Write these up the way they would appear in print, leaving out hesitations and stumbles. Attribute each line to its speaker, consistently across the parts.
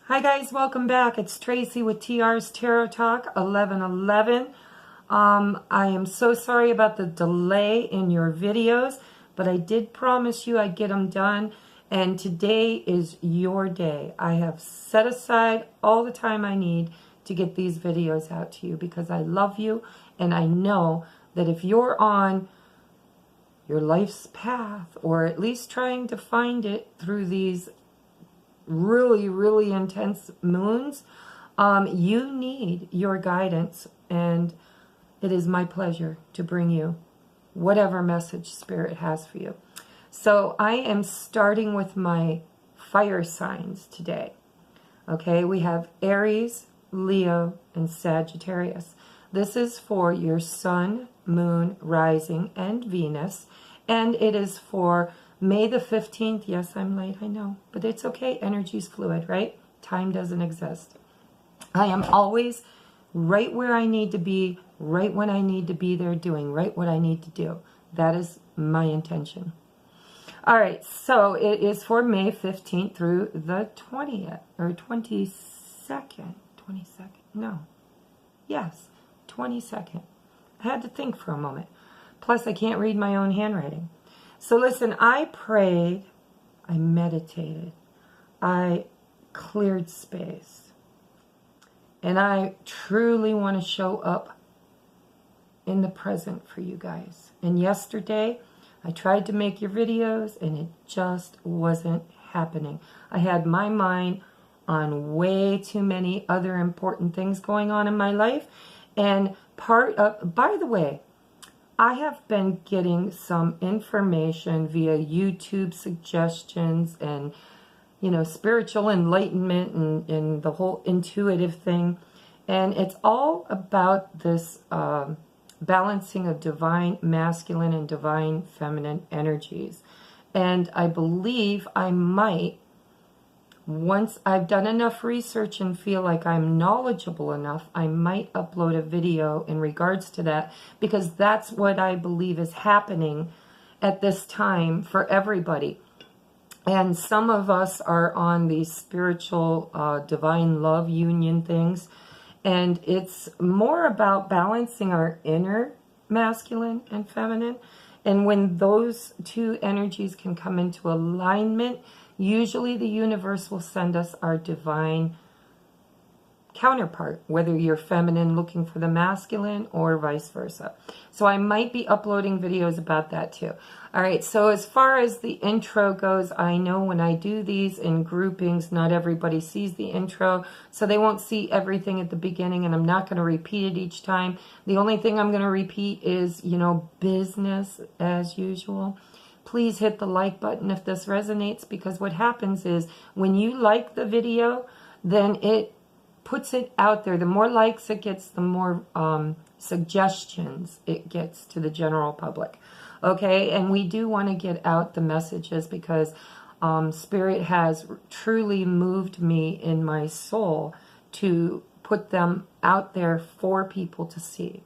Speaker 1: Hi guys, welcome back. It's Tracy with TR's Tarot Talk 1111. I am so sorry about the delay in your videos, but I did promise you I'd get them done, and today is your day. I have set aside all the time I need to get these videos out to you because I love you, and I know that if you're on your life's path, or at least trying to find it through these really intense moons, you need your guidance, and it is my pleasure to bring you whatever message Spirit has for you. So I am starting with my fire signs today. Okay, we have Aries, Leo, and Sagittarius. This is for your Sun, Moon, Rising, and Venus, and it is for May the 15th, yes, I'm late, I know, but it's okay. Energy's fluid, right? Time doesn't exist. I am always right where I need to be, right when I need to be there, doing right what I need to do. That is my intention. All right, so it is for May 15th through the 20th, or 22nd. 22nd? No. Yes, 22nd. I had to think for a moment. Plus, I can't read my own handwriting. So listen, I prayed, I meditated, I cleared space, and I truly want to show up in the present for you guys. And yesterday, I tried to make your videos, and it just wasn't happening. I had my mind on way too many other important things going on in my life. And by the way, I have been getting some information via YouTube suggestions and, spiritual enlightenment and the whole intuitive thing. And it's all about this balancing of divine masculine and divine feminine energies. And I believe I might, once I've done enough research and feel like I'm knowledgeable enough, I might upload a video in regards to that, because that's what I believe is happening at this time for everybody. And some of us are on these spiritual divine love union things, and it's more about balancing our inner masculine and feminine. And when those two energies can come into alignment, usually the universe will send us our divine counterpart, whether you're feminine looking for the masculine or vice versa. So I might be uploading videos about that too. All right, so as far as the intro goes, I know when I do these in groupings, not everybody sees the intro, so they won't see everything at the beginning, and I'm not going to repeat it each time. The only thing I'm going to repeat is, business as usual. Please hit the like button if this resonates, because what happens is when you like the video, then it puts it out there. The more likes it gets, the more suggestions it gets to the general public. Okay, and we do want to get out the messages, because Spirit has truly moved me in my soul to put them out there for people to see.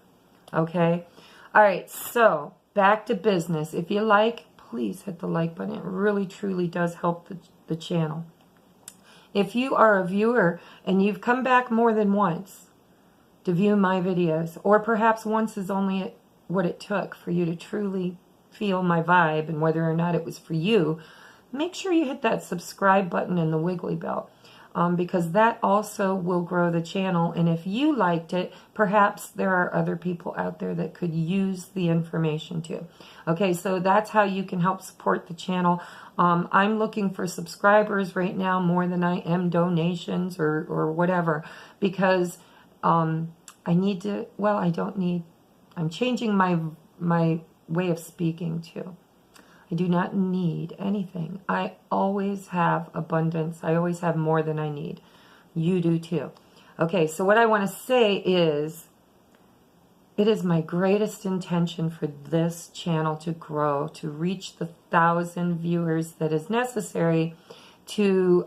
Speaker 1: Okay, all right, so back to business. If you like, please hit the like button. It really truly does help the channel. If you are a viewer and you've come back more than once to view my videos, or perhaps once is only what it took for you to truly feel my vibe and whether or not it was for you, make sure you hit that subscribe button and the wiggly bell, because that also will grow the channel. And if you liked it, perhaps there are other people out there that could use the information too. Okay, so that's how you can help support the channel. I'm looking for subscribers right now more than I am donations or whatever, because I need to, well, I don't need, I'm changing my way of speaking too. I do not need anything. I always have abundance. I always have more than I need. You do too. Okay, so what I want to say is, it is my greatest intention for this channel to grow, to reach the 1,000 viewers that is necessary to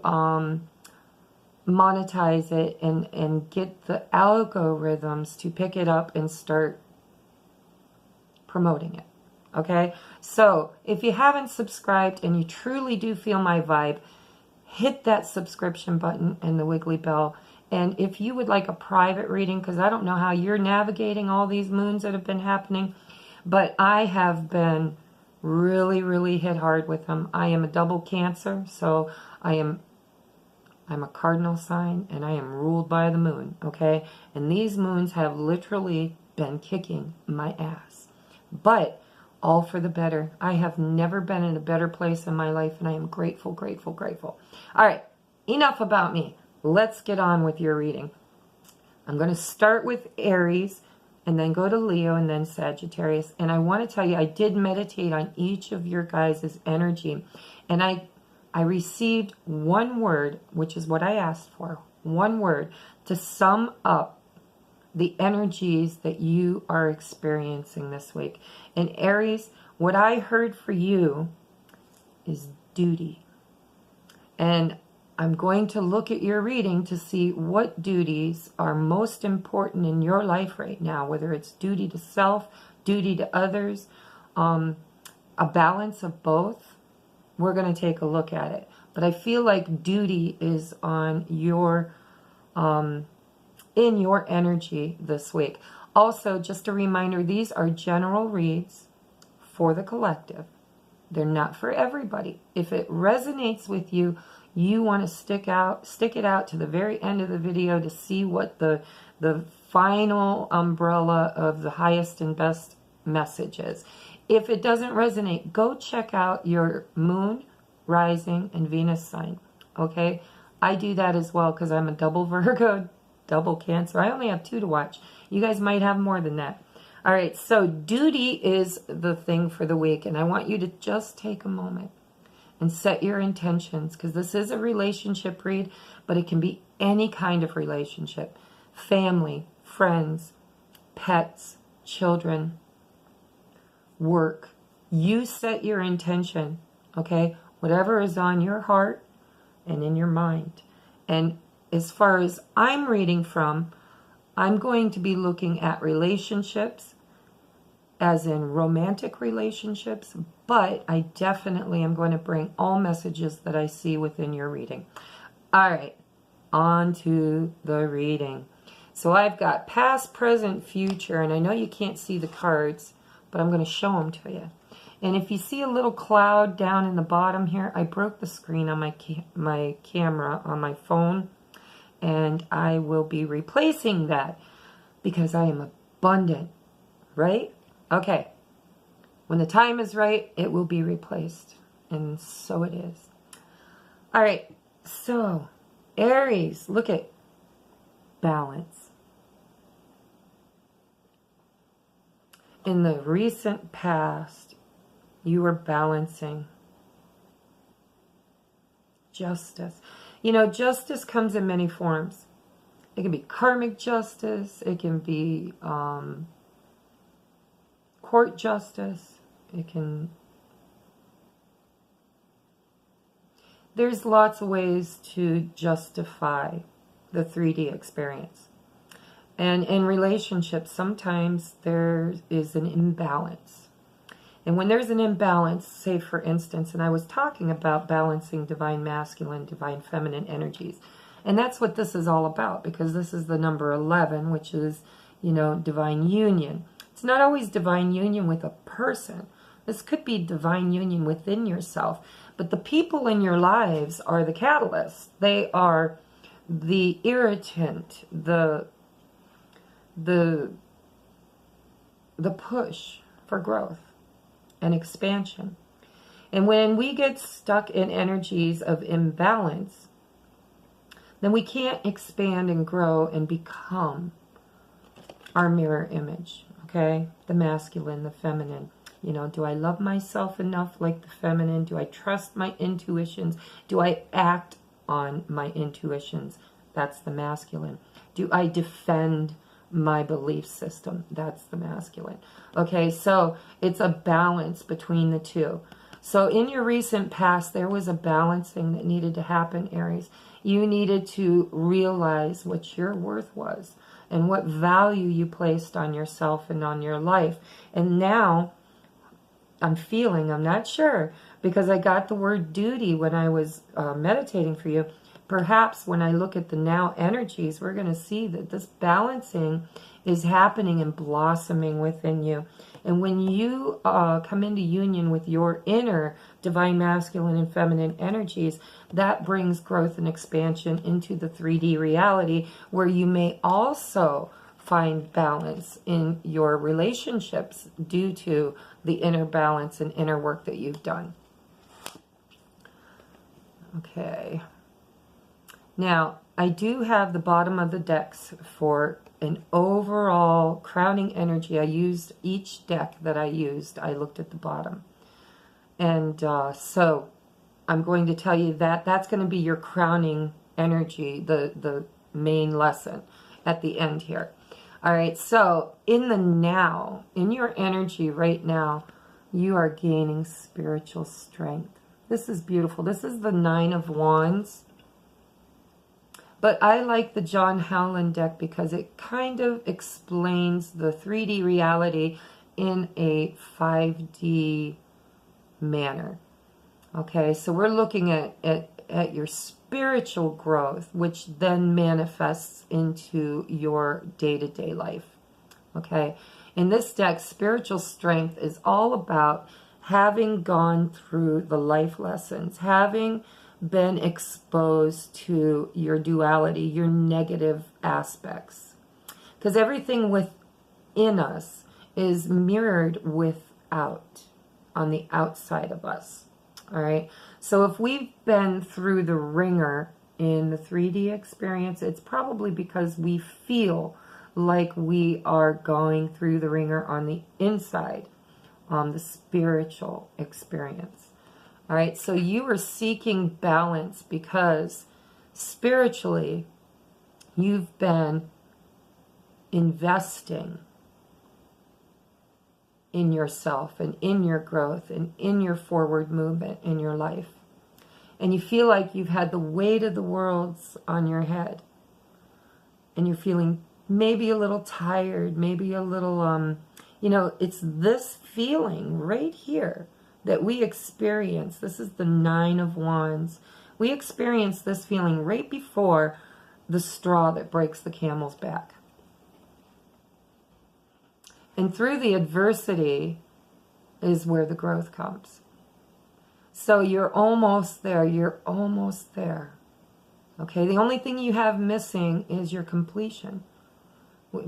Speaker 1: monetize it and get the algorithms to pick it up and start promoting it. Okay, so if you haven't subscribed and you truly do feel my vibe, hit that subscription button and the wiggly bell. And if you would like a private reading, because I don't know how you're navigating all these moons that have been happening, but I have been really, really hit hard with them. I am a double Cancer, so I'm a cardinal sign, and I am ruled by the moon, okay? And these moons have literally been kicking my ass. But all for the better. I have never been in a better place in my life, and I am grateful, grateful, grateful. All right, enough about me. Let's get on with your reading. I'm going to start with Aries, and then go to Leo, and then Sagittarius. And I want to tell you, I did meditate on each of your guys' energy, and I received one word, which is what I asked for, one word to sum up the energies that you are experiencing this week. And Aries, what I heard for you is duty. And I'm going to look at your reading to see what duties are most important in your life right now, whether it's duty to self, duty to others, a balance of both. We're going to take a look at it. But I feel like duty is on your, in your energy this week. Also, just a reminder, these are general reads for the collective. They're not for everybody. If it resonates with you, you want to stick it out to the very end of the video to see what the final umbrella of the highest and best message is. If it doesn't resonate, go check out your moon, rising, and Venus sign. Okay? I do that as well because I'm a double Virgo, double Cancer. I only have 2 to watch. You guys might have more than that. All right, so duty is the thing for the week, and I want you to just take a moment and set your intentions, because this is a relationship read, but it can be any kind of relationship. Family, friends, pets, children, work. You set your intention, okay? Whatever is on your heart and in your mind. And as far as I'm reading from, I'm going to be looking at relationships, as in romantic relationships, but I definitely am going to bring all messages that I see within your reading. All right, on to the reading. So I've got past, present, future, and I know you can't see the cards, but I'm going to show them to you. And if you see a little cloud down in the bottom here, I broke the screen on my camera on my phone, and I will be replacing that because I am abundant, right? Okay, when the time is right, it will be replaced, and so it is. All right, so Aries, look at balance. In the recent past, you were balancing justice. You know, justice comes in many forms. It can be karmic justice, it can be court justice, there's lots of ways to justify the 3D experience. And in relationships, sometimes there is an imbalance. And when there's an imbalance, say for instance, and I was talking about balancing divine masculine, divine feminine energies. And that's what this is all about, because this is the number 11, which is, you know, divine union. It's not always divine union with a person. This could be divine union within yourself. But the people in your lives are the catalyst. They are the irritant, the push for growth and expansion. And when we get stuck in energies of imbalance, then we can't expand and grow and become our mirror image. Okay, the masculine, the feminine. You know, do I love myself enough like the feminine? Do I trust my intuitions? Do I act on my intuitions? That's the masculine. Do I defend my belief system? That's the masculine. Okay, so it's a balance between the two. So in your recent past, there was a balancing that needed to happen, Aries. You needed to realize what your worth was and what value you placed on yourself and on your life. And now, I'm not sure, because I got the word duty when I was meditating for you. Perhaps when I look at the now energies, we're going to see that this balancing is happening and blossoming within you. And when you come into union with your inner divine masculine and feminine energies, that brings growth and expansion into the 3D reality, where you may also find balance in your relationships due to the inner balance and inner work that you've done. Okay. Now, I do have the bottom of the decks for an overall crowning energy. I used each deck that I used. I looked at the bottom. And so I'm going to tell you that that's going to be your crowning energy, the main lesson at the end here. All right, so in the now, in your energy right now, you are gaining spiritual strength. This is beautiful. This is the 9 of Wands. But I like the John Howland deck because it kind of explains the 3D reality in a 5D manner. Okay, so we're looking at your spiritual growth, which then manifests into your day-to-day life. Okay, in this deck, spiritual strength is all about having gone through the life lessons, having been exposed to your duality, your negative aspects. Because everything within us is mirrored without, on the outside of us. All right. So if we've been through the ringer in the 3D experience, it's probably because we feel like we are going through the ringer on the inside, on the spiritual experience. All right, so you are seeking balance because spiritually you've been investing in yourself and in your growth and in your forward movement in your life. And you feel like you've had the weight of the world on your head. And you're feeling maybe a little tired, maybe a little, it's this feeling right here that we experience. This is the 9 of Wands. We experience this feeling right before the straw that breaks the camel's back. And through the adversity is where the growth comes. So you're almost there. You're almost there. Okay, the only thing you have missing is your completion,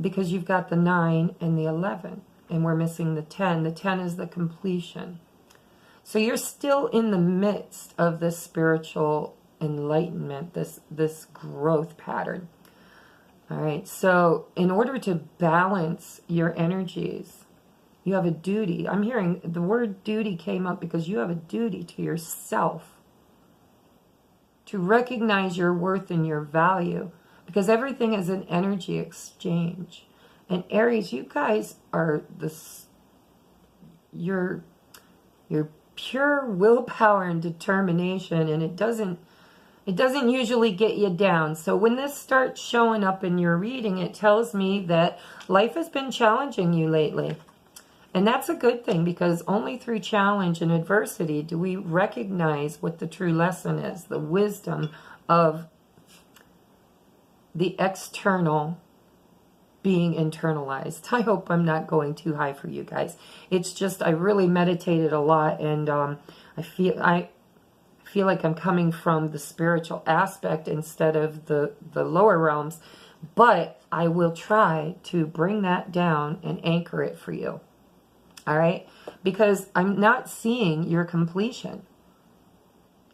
Speaker 1: because you've got the 9 and the 11, and we're missing the 10. The 10 is the completion. So you're still in the midst of this spiritual enlightenment, this growth pattern. All right, so in order to balance your energies, you have a duty. I'm hearing the word duty came up because you have a duty to yourself to recognize your worth and your value, because everything is an energy exchange. And Aries, you guys are you're pure willpower and determination, and it doesn't usually get you down. So when this starts showing up in your reading, it tells me that life has been challenging you lately. And that's a good thing, because only through challenge and adversity do we recognize what the true lesson is, the wisdom of the external being internalized. I hope I'm not going too high for you guys. It's just I really meditated a lot, and I feel like I'm coming from the spiritual aspect instead of the lower realms, but I will try to bring that down and anchor it for you. All right? Because I'm not seeing your completion.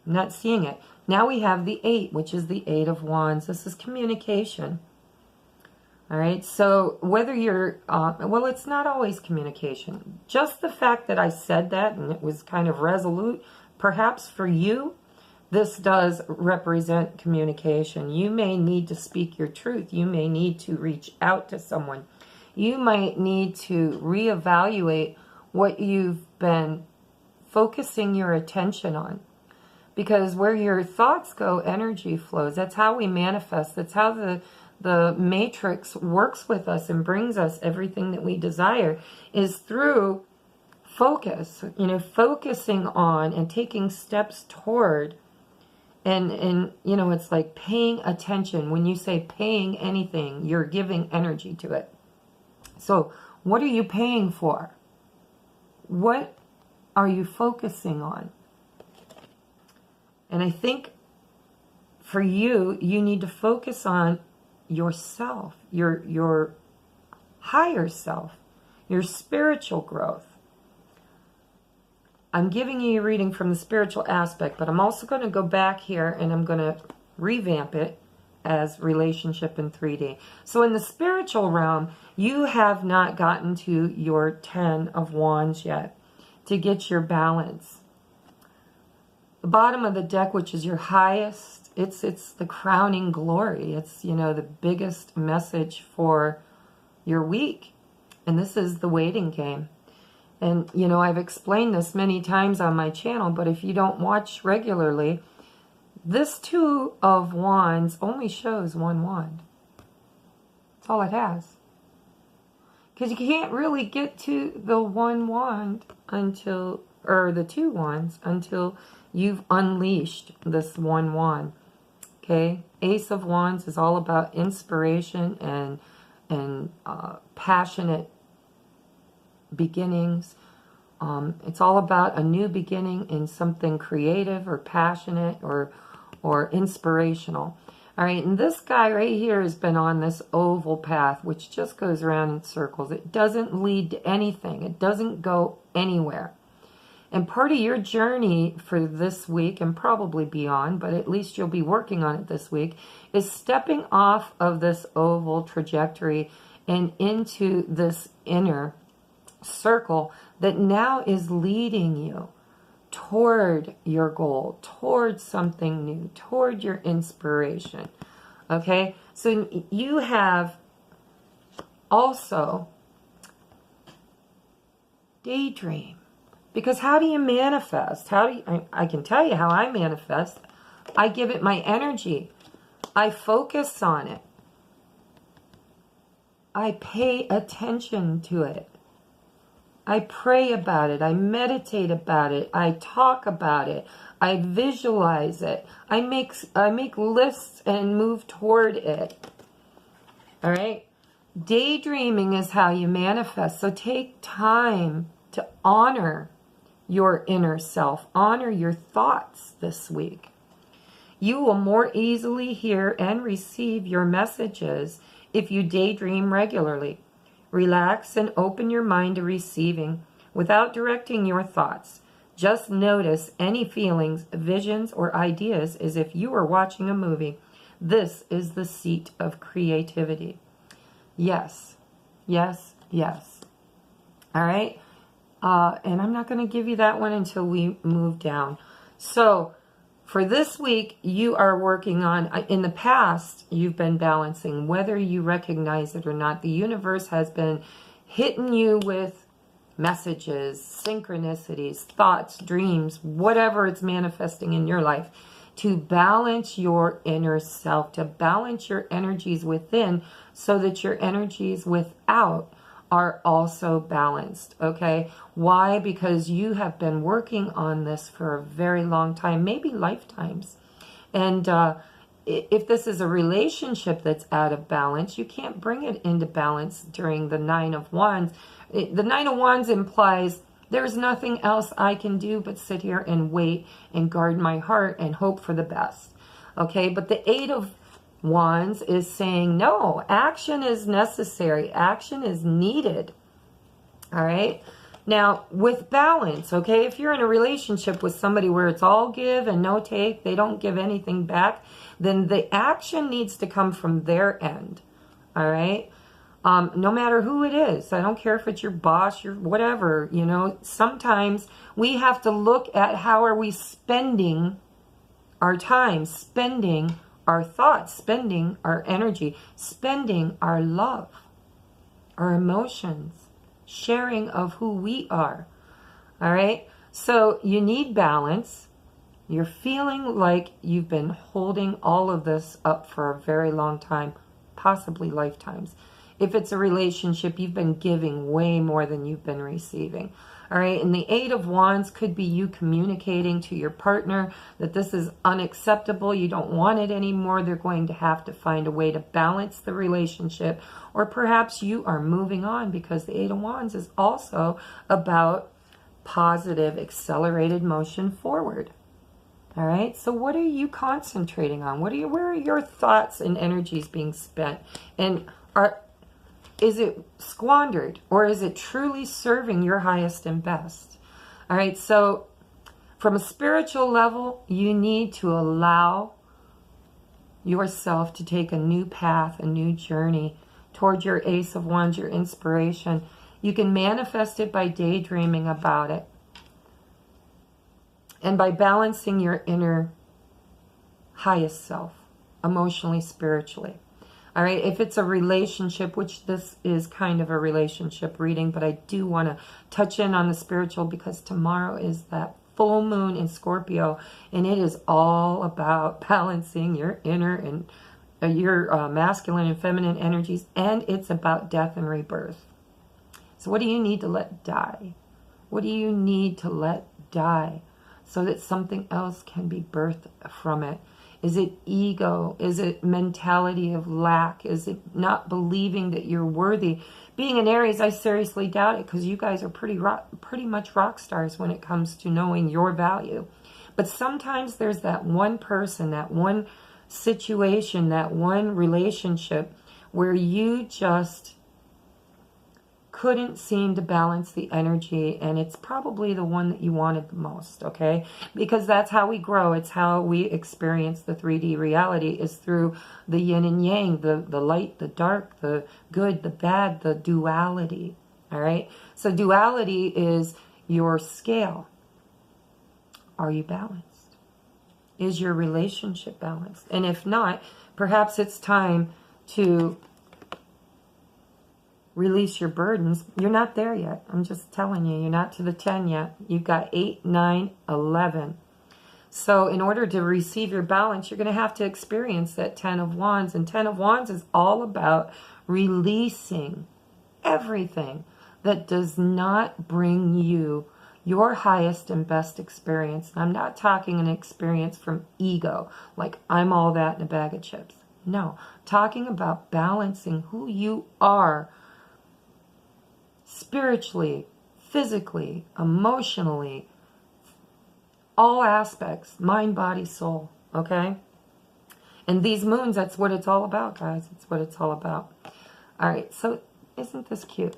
Speaker 1: I'm not seeing it. Now we have the 8, which is the 8 of Wands. This is communication. All right, so whether you're, well, it's not always communication. Just the fact that I said that and it was kind of resolute, perhaps for you, this does represent communication. You may need to speak your truth. You may need to reach out to someone. You might need to reevaluate what you've been focusing your attention on. Because where your thoughts go, energy flows. That's how we manifest. That's how the matrix works with us and brings us everything that we desire, is through focus, focusing on and taking steps toward, and it's like paying attention. When you say paying anything, you're giving energy to it. So what are you paying for? What are you focusing on? And I think for you, you need to focus on yourself, your higher self, your spiritual growth. I'm giving you a reading from the spiritual aspect, but I'm also going to go back here and I'm going to revamp it as relationship in 3D. So in the spiritual realm, you have not gotten to your 10 of Wands yet to get your balance. The bottom of the deck, which is your highest, it's the crowning glory. It's, the biggest message for your week. And this is the waiting game. And, I've explained this many times on my channel, but if you don't watch regularly, this 2 of Wands only shows 1 wand. That's all it has. Because you can't really get to the 1 wand or the 2 wands until you've unleashed this 1 wand. Okay? Ace of Wands is all about inspiration and passionate beginnings. It's all about a new beginning in something creative or passionate or inspirational. All right, and this guy right here has been on this oval path, which just goes around in circles. It doesn't lead to anything. It doesn't go anywhere. And part of your journey for this week, and probably beyond, but at least you'll be working on it this week, is stepping off of this oval trajectory and into this inner circle that now is leading you toward your goal, toward something new, toward your inspiration. Okay? So you have also daydream. Because how do you manifest? I can tell you how I manifest. I give it my energy. I focus on it. I pay attention to it. I pray about it. I meditate about it. I talk about it. I visualize it. I make lists and move toward it. All right? Daydreaming is how you manifest. So take time to honor your inner self. Honor your thoughts this week. You will more easily hear and receive your messages if you daydream regularly. Relax and open your mind to receiving without directing your thoughts. Just notice any feelings, visions, or ideas as if you were watching a movie. This is the seat of creativity. Yes, yes, yes. All right? And I'm not going to give you that one until we move down. So for this week, you are working on, in the past, you've been balancing, whether you recognize it or not. The universe has been hitting you with messages, synchronicities, thoughts, dreams, whatever it's manifesting in your life, to balance your inner self, to balance your energies within so that your energies without are also balanced, okay? Why? Because you have been working on this for a very long time, maybe lifetimes. And if this is a relationship that's out of balance, you can't bring it into balance during the 9 of Wands. The 9 of Wands implies there's nothing else I can do but sit here and wait and guard my heart and hope for the best, okay? But the 8 of Wands is saying, no, action is necessary. Action is needed. All right. Now, with balance, okay, if you're in a relationship with somebody where it's all give and no take, they don't give anything back, then the action needs to come from their end. All right. No matter who it is. I don't care if it's your boss, your whatever, sometimes we have to look at how are we spending our time, spending our thoughts, spending our energy, spending our love, our emotions, sharing of who we are. All right? So you need balance. You're feeling like you've been holding all of this up for a very long time, possibly lifetimes. If it's a relationship, you've been giving way more than you've been receiving. All right, and the Eight of Wands could be you communicating to your partner that this is unacceptable, you don't want it anymore, they're going to have to find a way to balance the relationship, or perhaps you are moving on, because the Eight of Wands is also about positive, accelerated motion forward. All right, so what are you concentrating on? Where are your thoughts and energies being spent? And is it squandered, or is it truly serving your highest and best? All right, so from a spiritual level, you need to allow yourself to take a new path, a new journey toward your Ace of Wands, your inspiration. You can manifest it by daydreaming about it and by balancing your inner highest self, emotionally, spiritually. All right, if it's a relationship, which this is kind of a relationship reading, but I do want to touch in on the spiritual, because tomorrow is that full moon in Scorpio, and it is all about balancing your inner and your masculine and feminine energies, and it's about death and rebirth. So what do you need to let die? What do you need to let die so that something else can be birthed from it? Is it ego? Is it mentality of lack? Is it not believing that you're worthy? Being an Aries, I seriously doubt it, because you guys are pretty much rock stars when it comes to knowing your value. But sometimes there's that one person, that one situation, that one relationship where you just couldn't seem to balance the energy, and it's probably the one that you wanted the most, okay? Because that's how we grow. It's how we experience the 3D reality, is through the yin and yang, the light, the dark, the good, the bad, the duality, all right? So duality is your scale. Are you balanced? Is your relationship balanced? And if not, perhaps it's time to release your burdens. You're not there yet. I'm just telling you, you're not to the 10 yet. You've got 8, 9, 11. So in order to receive your balance, you're going to have to experience that 10 of Wands. And 10 of Wands is all about releasing everything that does not bring you your highest and best experience. And I'm not talking an experience from ego, like I'm all that in a bag of chips. No, talking about balancing who you are spiritually, physically, emotionally, all aspects, mind, body, soul, okay? And these moons, that's what it's all about, guys. It's what it's all about. All right, so isn't this cute?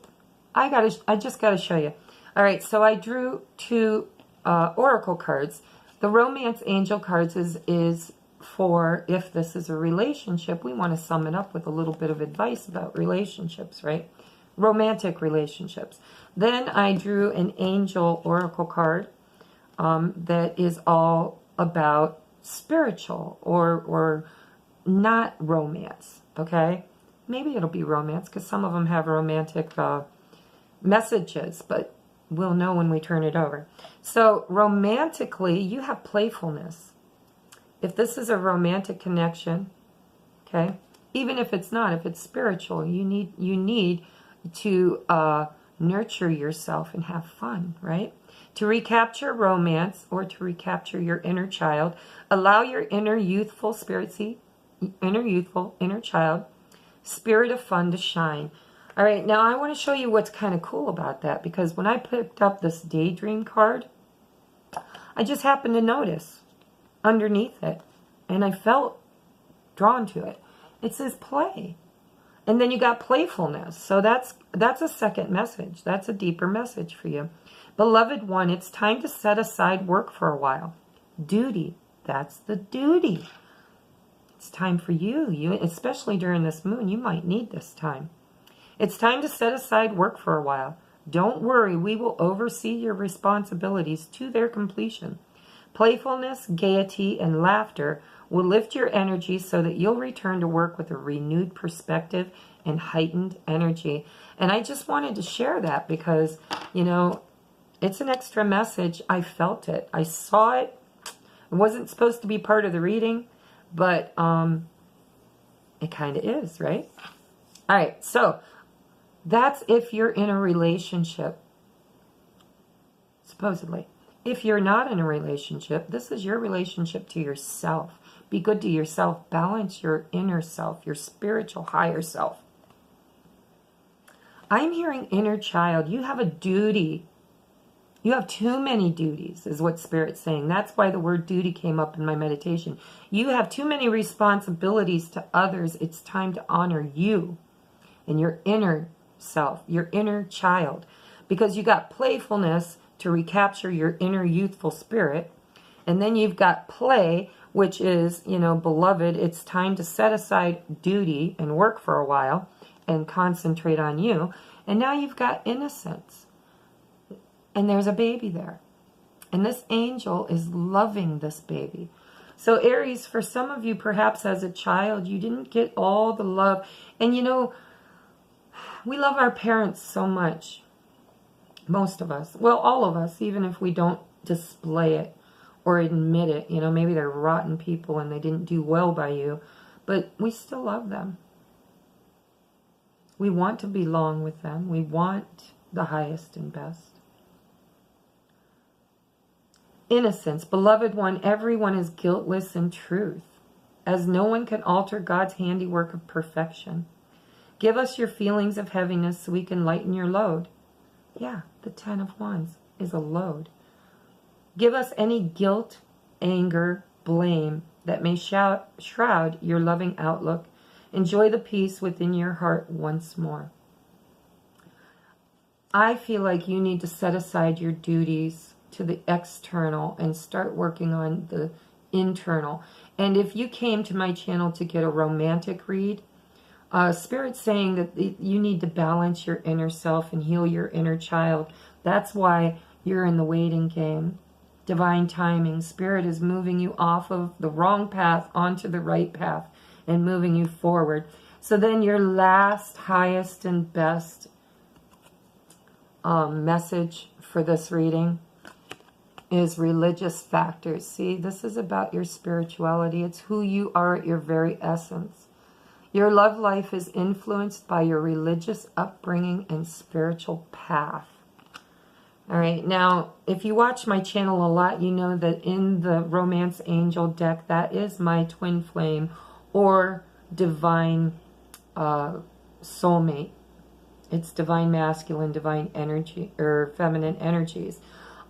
Speaker 1: I just got to show you. All right, so I drew 2 oracle cards. The romance angel cards is for if this is a relationship. We want to sum it up with a little bit of advice about relationships, right? Romantic relationships. Then I drew an angel oracle card that is all about spiritual or not romance, okay? Maybe it'll be romance, because some of them have romantic messages, but we'll know when we turn it over. So romantically, you have playfulness. If this is a romantic connection, okay, even if it's not, if it's spiritual, you need to nurture yourself and have fun, right? To recapture romance, or to recapture your inner child, allow your inner youthful spirit, inner child, spirit of fun to shine. All right, now I want to show you what's kind of cool about that, because when I picked up this daydream card, I just happened to notice underneath it, and I felt drawn to it. It says play. And then you got playfulness. So that's a second message. That's a deeper message for you. Beloved one, it's time to set aside work for a while. Duty, that's the duty. It's time for you, especially during this moon, you might need this time. It's time to set aside work for a while. Don't worry, we will oversee your responsibilities to their completion. Playfulness, gaiety, and laughter will lift your energy so that you'll return to work with a renewed perspective and heightened energy. And I just wanted to share that because, you know, it's an extra message. I felt it. I saw it. It wasn't supposed to be part of the reading, but it kind of is, right? All right, so that's if you're in a relationship. supposedly. If you're not in a relationship, this is your relationship to yourself. Be good to yourself. Balance your inner self, your spiritual higher self. I'm hearing inner child. You have a duty. You have too many duties, is what Spirit's saying. That's why the word duty came up in my meditation. You have too many responsibilities to others. It's time to honor you and your inner self, your inner child. Because you got playfulness to recapture your inner youthful spirit. And then you've got play, which is, beloved, it's time to set aside duty and work for a while and concentrate on you. And now you've got innocence. And there's a baby there. And this angel is loving this baby. So Aries, for some of you, perhaps as a child, you didn't get all the love. And we love our parents so much. Most of us. Well, all of us, even if we don't display it or admit it. Maybe they're rotten people and they didn't do well by you. But we still love them. We want to belong with them. We want the highest and best. Innocence, beloved one, everyone is guiltless in truth, as no one can alter God's handiwork of perfection. Give us your feelings of heaviness so we can lighten your load. Yeah, the 10 of Wands is a load. Give us any guilt, anger, blame that may shroud your loving outlook. Enjoy the peace within your heart once more. I feel like you need to set aside your duties to the external and start working on the internal. And if you came to my channel to get a romantic read, Spirit's saying that you need to balance your inner self and heal your inner child. That's why you're in the waiting game. Divine timing. Spirit is moving you off of the wrong path onto the right path and moving you forward. So then your last, highest, and best message for this reading is religious factors. See, this is about your spirituality. It's who you are at your very essence. Your love life is influenced by your religious upbringing and spiritual path. All right, now, if you watch my channel a lot, you know that in the Romance Angel deck, that is my twin flame or divine soulmate. It's divine masculine, divine energy, or feminine energies.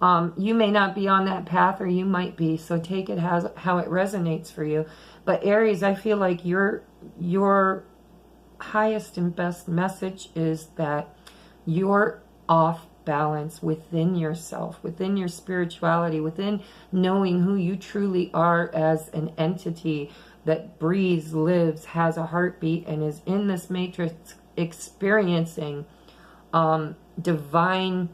Speaker 1: You may not be on that path, or you might be, so take it how it resonates for you. But Aries, I feel like your highest and best message is that you're off balance within yourself, within your spirituality, within knowing who you truly are as an entity that breathes, lives, has a heartbeat, and is in this matrix experiencing divine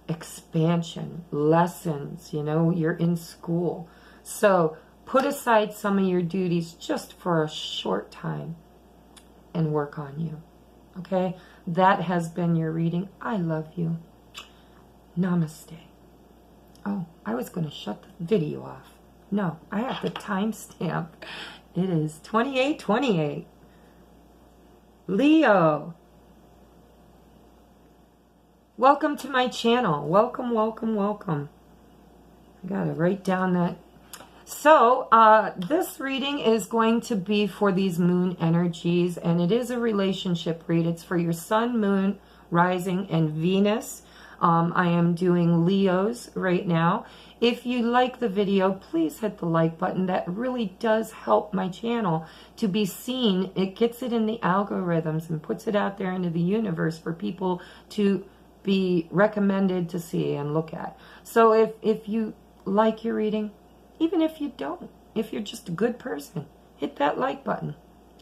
Speaker 1: expansion, lessons. You're in school. So put aside some of your duties just for a short time and work on you. Okay? That has been your reading. I love you. Namaste. Oh, I was going to shut the video off. No, I have the timestamp. It is 28:28. Leo. Welcome to my channel. Welcome, welcome, welcome. I got to write down that. So, this reading is going to be for these moon energies, and it is a relationship read. It's for your sun, moon, rising, and Venus. I am doing Leos right now. If you like the video, please hit the like button. That really does help my channel to be seen. It gets it in the algorithms and puts it out there into the universe for people to be recommended to see and look at. So if you like your reading, even if you don't, if you're just a good person, hit that like button,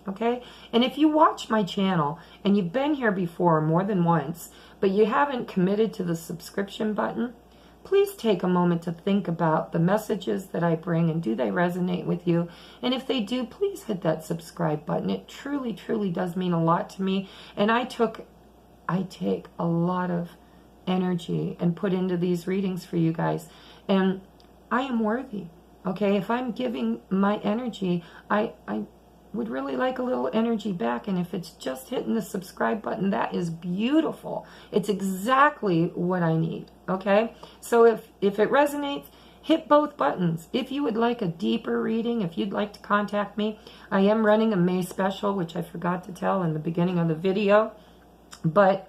Speaker 1: okay? And if you watch my channel and you've been here before more than once, but you haven't committed to the subscription button, please take a moment to think about the messages that I bring and do they resonate with you? And if they do, please hit that subscribe button. It truly, truly does mean a lot to me. And I take a lot of energy and put into these readings for you guys. And I am worthy. Okay, if I'm giving my energy, I would really like a little energy back. And if it's just hitting the subscribe button, that is beautiful. It's exactly what I need, okay? So if it resonates, hit both buttons. If you would like a deeper reading, if you'd like to contact me, I am running a May special, which I forgot to tell in the beginning of the video. But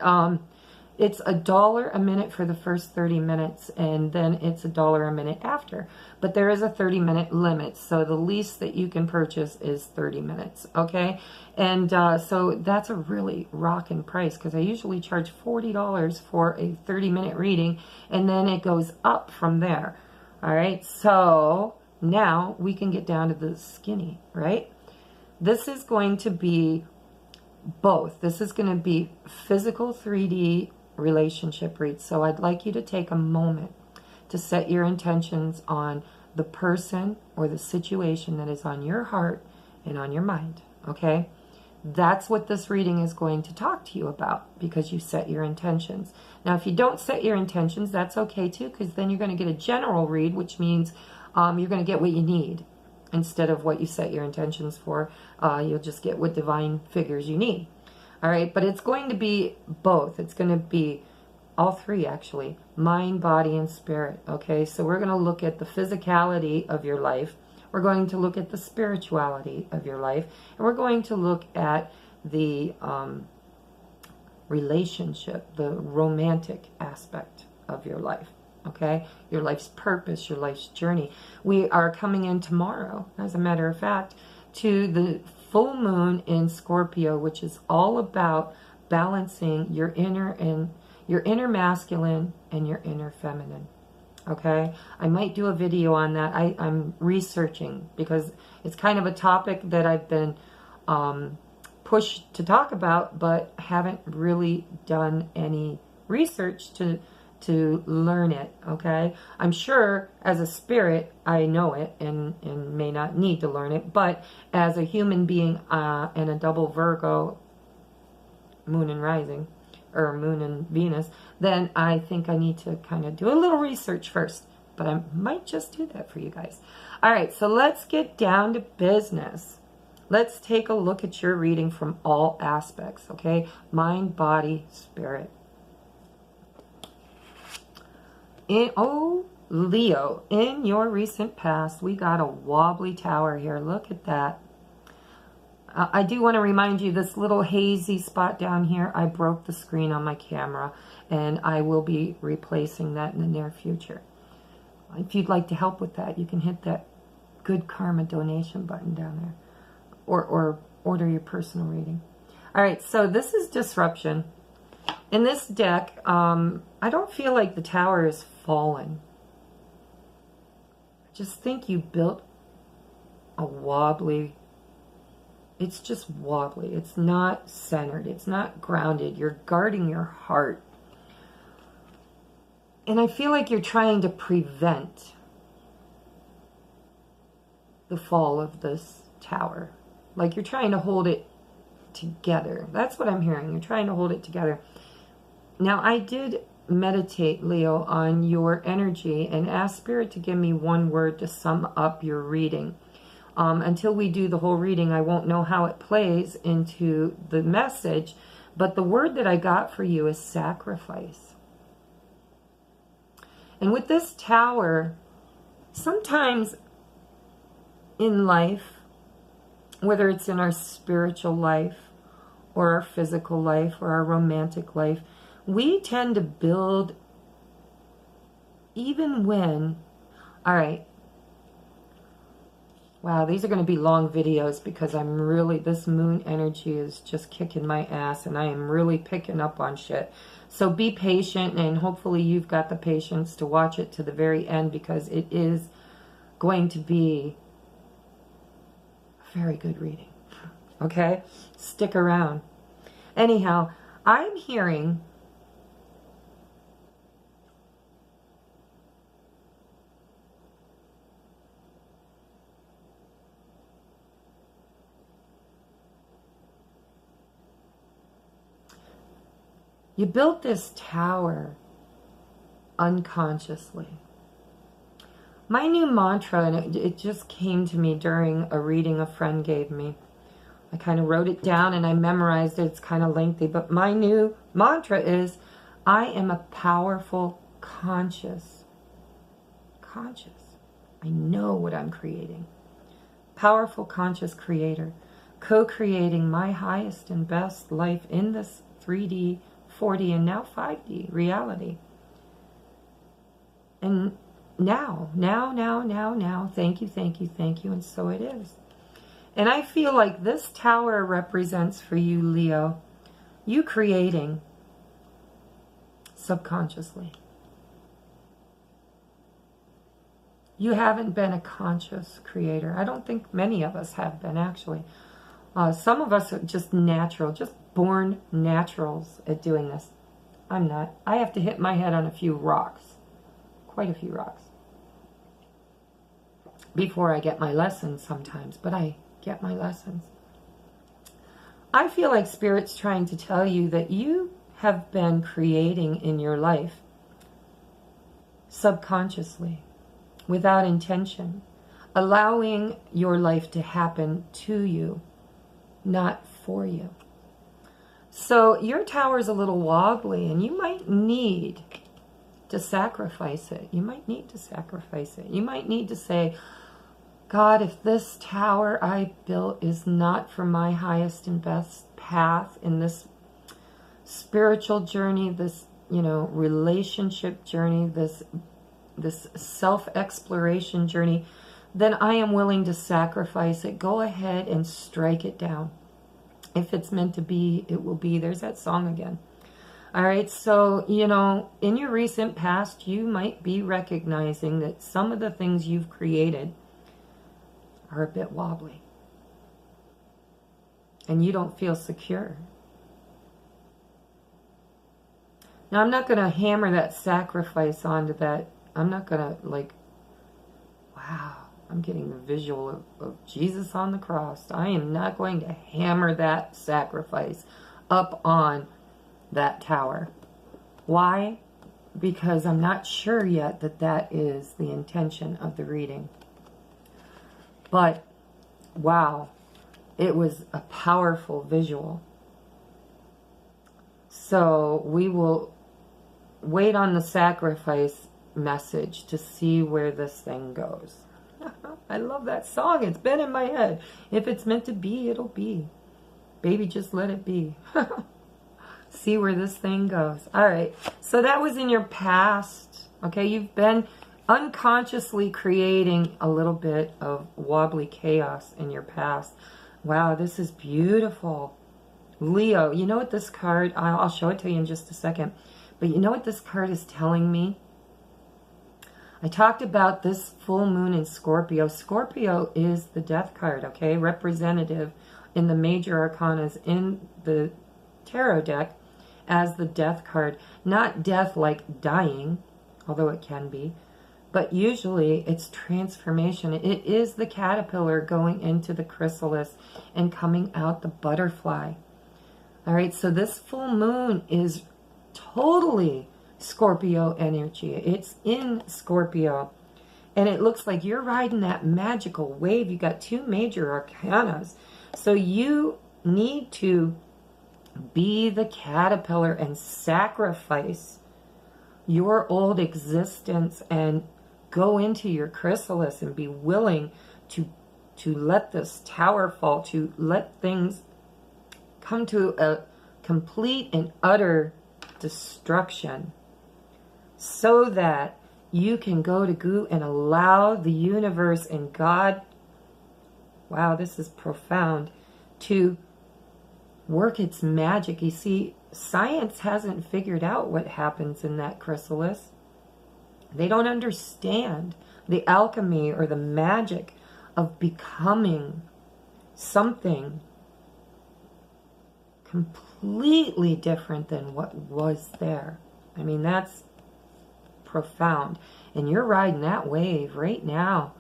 Speaker 1: it's $1 a minute for the first 30 minutes, and then it's $1 a minute after. But there is a 30-minute limit, so the least that you can purchase is 30 minutes, okay? And so that's a really rockin' price, because I usually charge $40 for a 30-minute reading, and then it goes up from there, all right? So now we can get down to the skinny, right? This is going to be both. This is going to be physical 3D relationship reads. So I'd like you to take a moment to set your intentions on the person or the situation that is on your heart and on your mind, okay? That's what this reading is going to talk to you about, because you set your intentions. Now, if you don't set your intentions, that's okay too, because then you're going to get a general read, which means you're going to get what you need instead of what you set your intentions for. You'll just get what divine figures you need. All right, but it's going to be both. It's going to be all three, actually: mind, body, and spirit. Okay, so we're going to look at the physicality of your life. We're going to look at the spirituality of your life. And we're going to look at the relationship, the romantic aspect of your life. Okay, your life's purpose, your life's journey. We are coming in tomorrow, as a matter of fact, to the full moon in Scorpio, which is all about balancing your inner masculine and your inner feminine. Okay, I might do a video on that. I'm researching, because it's kind of a topic that I've been pushed to talk about, but haven't really done any research to learn it, okay? I'm sure as a spirit I know it and may not need to learn it, but as a human being and a double Virgo, moon and rising, or moon and Venus, then I think I need to kind of do a little research first, but I might just do that for you guys. All right, so let's get down to business. Let's take a look at your reading from all aspects, okay? Mind, body, spirit. Leo, in your recent past, we got a wobbly tower here. Look at that. I do want to remind you, this little hazy spot down here, I broke the screen on my camera, and I will be replacing that in the near future. If you'd like to help with that, you can hit that good karma donation button down there, or order your personal reading. All right, so this is disruption. In this deck, I don't feel like the tower is fallen. I just think you built a wobbly, it's just wobbly. It's not centered. It's not grounded. You're guarding your heart. And I feel like you're trying to prevent the fall of this tower. Like you're trying to hold it together. That's what I'm hearing. You're trying to hold it together. Now, I did meditate, Leo, on your energy and ask Spirit to give me one word to sum up your reading. Until we do the whole reading, I won't know how it plays into the message, but the word that I got for you is sacrifice. And with this tower, sometimes in life, whether it's in our spiritual life or our physical life or our romantic life, we tend to build even when, all right, wow, these are going to be long videos because I'm really, this moon energy is just kicking my ass and I am really picking up on shit. So be patient, and hopefully you've got the patience to watch it to the very end, because it is going to be a very good reading. Okay? Stick around. Anyhow, I'm hearing you built this tower unconsciously. My new mantra, and it just came to me during a reading a friend gave me, I kind of wrote it down and I memorized it. It's kind of lengthy, but my new mantra is, I am a powerful conscious. I know what I'm creating. Powerful conscious creator, co-creating my highest and best life in this 3D, 4D, and now 5D reality. And now, thank you, and so it is. And I feel like this tower represents for you, Leo, you creating subconsciously. You haven't been a conscious creator. I don't think many of us have been, actually. Some of us are just natural, just born naturals at doing this. I'm not. I have to hit my head on a few rocks, quite a few rocks, before I get my lessons sometimes, but I get my lessons. I feel like Spirit's trying to tell you that you have been creating in your life subconsciously, without intention, allowing your life to happen to you, not for you. So your tower's a little wobbly, and you might need to sacrifice it. You might need to sacrifice it. You might need to say, God, if this tower I built is not for my highest and best path in this spiritual journey, this, relationship journey, this self-exploration journey, then I am willing to sacrifice it. Go ahead and strike it down. If it's meant to be, it will be. There's that song again. All right, so, in your recent past, you might be recognizing that some of the things you've created are a bit wobbly. And you don't feel secure. Now, I'm not going to hammer that sacrifice onto that. I'm not going to, wow, I'm getting the visual of Jesus on the cross. I am not going to hammer that sacrifice up on that tower. Why? Because I'm not sure yet that that is the intention of the reading. But, wow, it was a powerful visual. So we will wait on the sacrifice message to see where this thing goes. I love that song. It's been in my head. If it's meant to be, it'll be. Baby, just let it be. See where this thing goes. All right. So that was in your past. Okay. You've been unconsciously creating a little bit of wobbly chaos in your past. Wow, this is beautiful. Leo, you know what this card, I'll show it to you in just a second, but you know what this card is telling me? I talked about this full moon in Scorpio. Scorpio is the death card, okay? Representative in the major arcanas in the tarot deck as the death card. Not death like dying, although it can be, but usually it's transformation. It is the caterpillar going into the chrysalis and coming out the butterfly. All right, so this full moon is totally Scorpio energy. It's in Scorpio. And it looks like you're riding that magical wave. You got two major arcanas. So you need to be the caterpillar and sacrifice your old existence and go into your chrysalis and be willing to let this tower fall, to let things come to a complete and utter destruction, so that you can go to Goo and allow the universe and God, wow, this is profound, to work its magic. You see, science hasn't figured out what happens in that chrysalis. They don't understand the alchemy or the magic of becoming something completely different than what was there. I mean, that's profound. And you're riding that wave right now.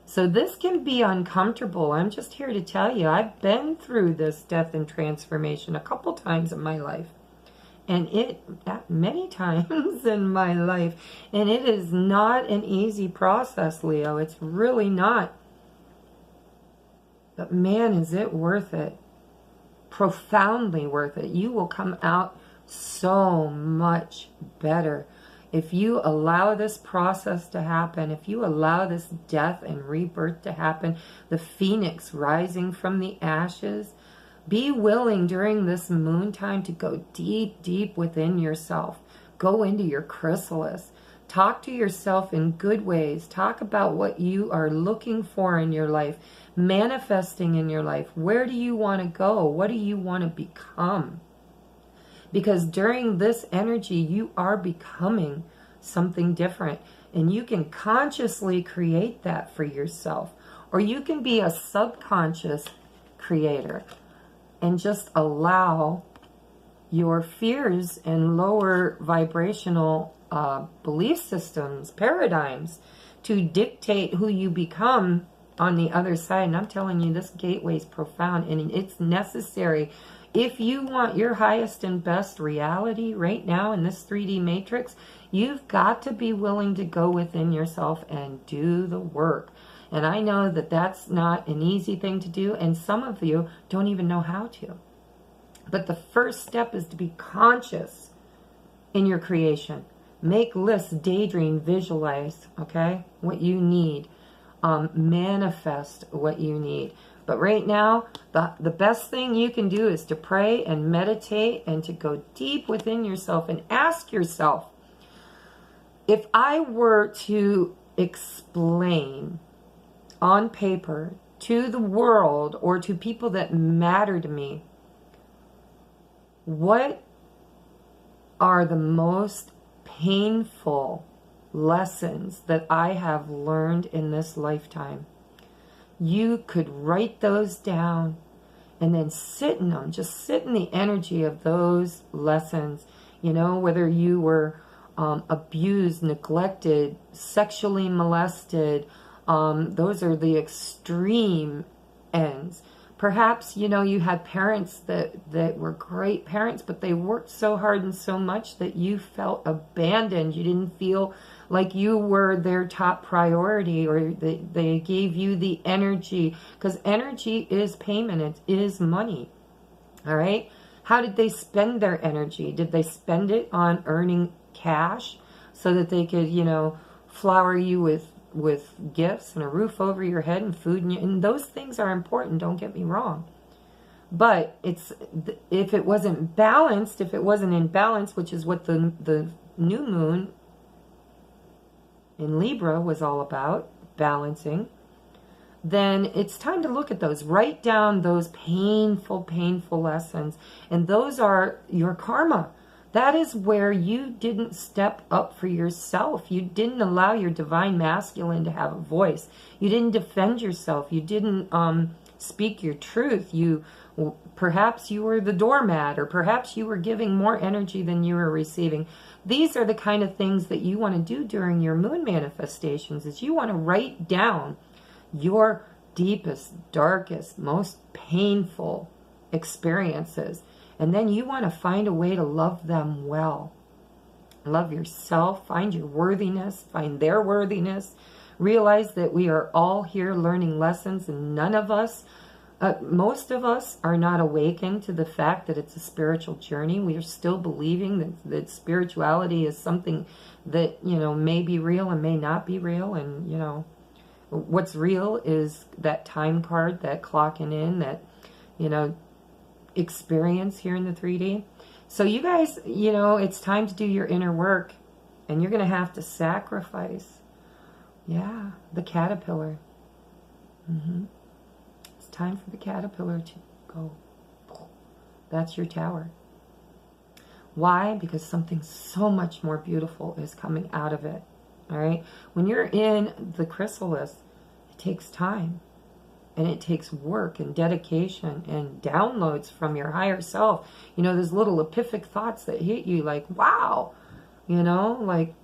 Speaker 1: So this can be uncomfortable. I'm just here to tell you, I've been through this death and transformation a couple times in my life. And many times in my life. And it is not an easy process, Leo. It's really not. But man, is it worth it. profoundly worth it. You will come out so much better if you allow this process to happen, if you allow this death and rebirth to happen, the phoenix rising from the ashes. Be willing during this moon time to go deep, deep within yourself. Go into your chrysalis. Talk to yourself in good ways. Talk about what you are looking for in your life, manifesting in your life. Where do you want to go? What do you want to become? Because during this energy, you are becoming something different. And you can consciously create that for yourself. Or you can be a subconscious creator and just allow your fears and lower vibrational belief systems, paradigms, to dictate who you become on the other side. And I'm telling you, this gateway is profound and it's necessary. If you want your highest and best reality right now in this 3D matrix, you've got to be willing to go within yourself and do the work. And I know that that's not an easy thing to do, and some of you don't even know how to. But the first step is to be conscious in your creation. Make lists, daydream, visualize, okay, what you need. Manifest what you need. But right now, the best thing you can do is to pray and meditate and to go deep within yourself and ask yourself, if I were to explain on paper to the world or to people that matter to me, what are the most painful lessons that I have learned in this lifetime? You could write those down and then sit in them. Just sit in the energy of those lessons. You know, whether you were abused, neglected, sexually molested, those are the extreme ends. Perhaps, you know, you had parents that were great parents, but they worked so hard and so much that you felt abandoned. You didn't feel like you were their top priority, or they gave you the energy, because energy is payment. It is money. All right. How did they spend their energy? Did they spend it on earning cash so that they could, you know, flower you with gifts and a roof over your head and food? And those things are important, don't get me wrong. But if it wasn't balanced, if it wasn't in balance, which is what the new moon in Libra was all about, balancing, then it's time to look at those. Write down those painful, painful lessons. And those are your karma. That is where you didn't step up for yourself. You didn't allow your divine masculine to have a voice. You didn't defend yourself. You didn't speak your truth. Perhaps you were the doormat, or perhaps you were giving more energy than you were receiving. These are the kind of things that you want to do during your moon manifestations, is you want to write down your deepest, darkest, most painful experiences. And then you want to find a way to love them well. Love yourself, find your worthiness, find their worthiness. Realize that we are all here learning lessons, and none of us, most of us are not awakened to the fact that it's a spiritual journey. We are still believing that spirituality is something that, you know, may be real and may not be real. And, you know, what's real is that time card, that clocking in, that, you know, experience here in the 3D. So you guys, you know, it's time to do your inner work, and you're going to have to sacrifice. Yeah, the caterpillar. It's time for the caterpillar to go. That's your tower. Why? Because something so much more beautiful is coming out of it. All right? When you're in the chrysalis, it takes time. And it takes work and dedication and downloads from your higher self. You know, those little epiphanic thoughts that hit you like, wow. You know, like,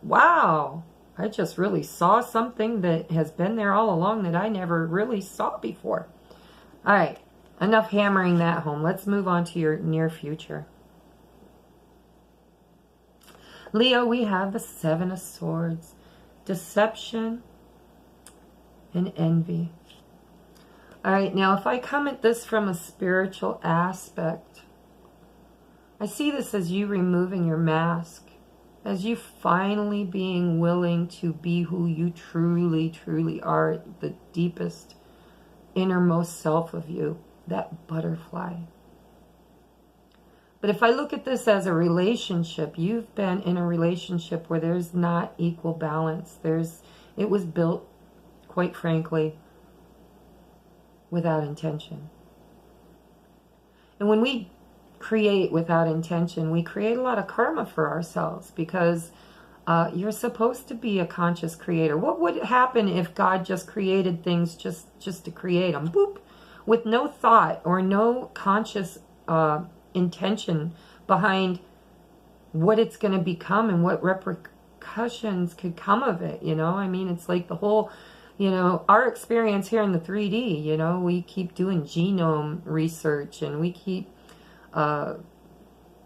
Speaker 1: wow. I just really saw something that has been there all along that I never really saw before. All right. Enough hammering that home. Let's move on to your near future. Leo, we have the Seven of Swords. Deception and envy. All right, now if I come at this from a spiritual aspect, I see this as you removing your mask, as you finally being willing to be who you truly, truly are, the deepest, innermost self of you, that butterfly. But if I look at this as a relationship, you've been in a relationship where there's not equal balance. It was built, quite frankly, without intention. And when we create without intention, we create a lot of karma for ourselves, because you're supposed to be a conscious creator. What would happen if God just created things just to create them? Boop, with no thought or no conscious intention behind what it's going to become and what repercussions could come of it, you know? I mean, it's like the whole, you know, our experience here in the 3D, you know, we keep doing genome research, and we keep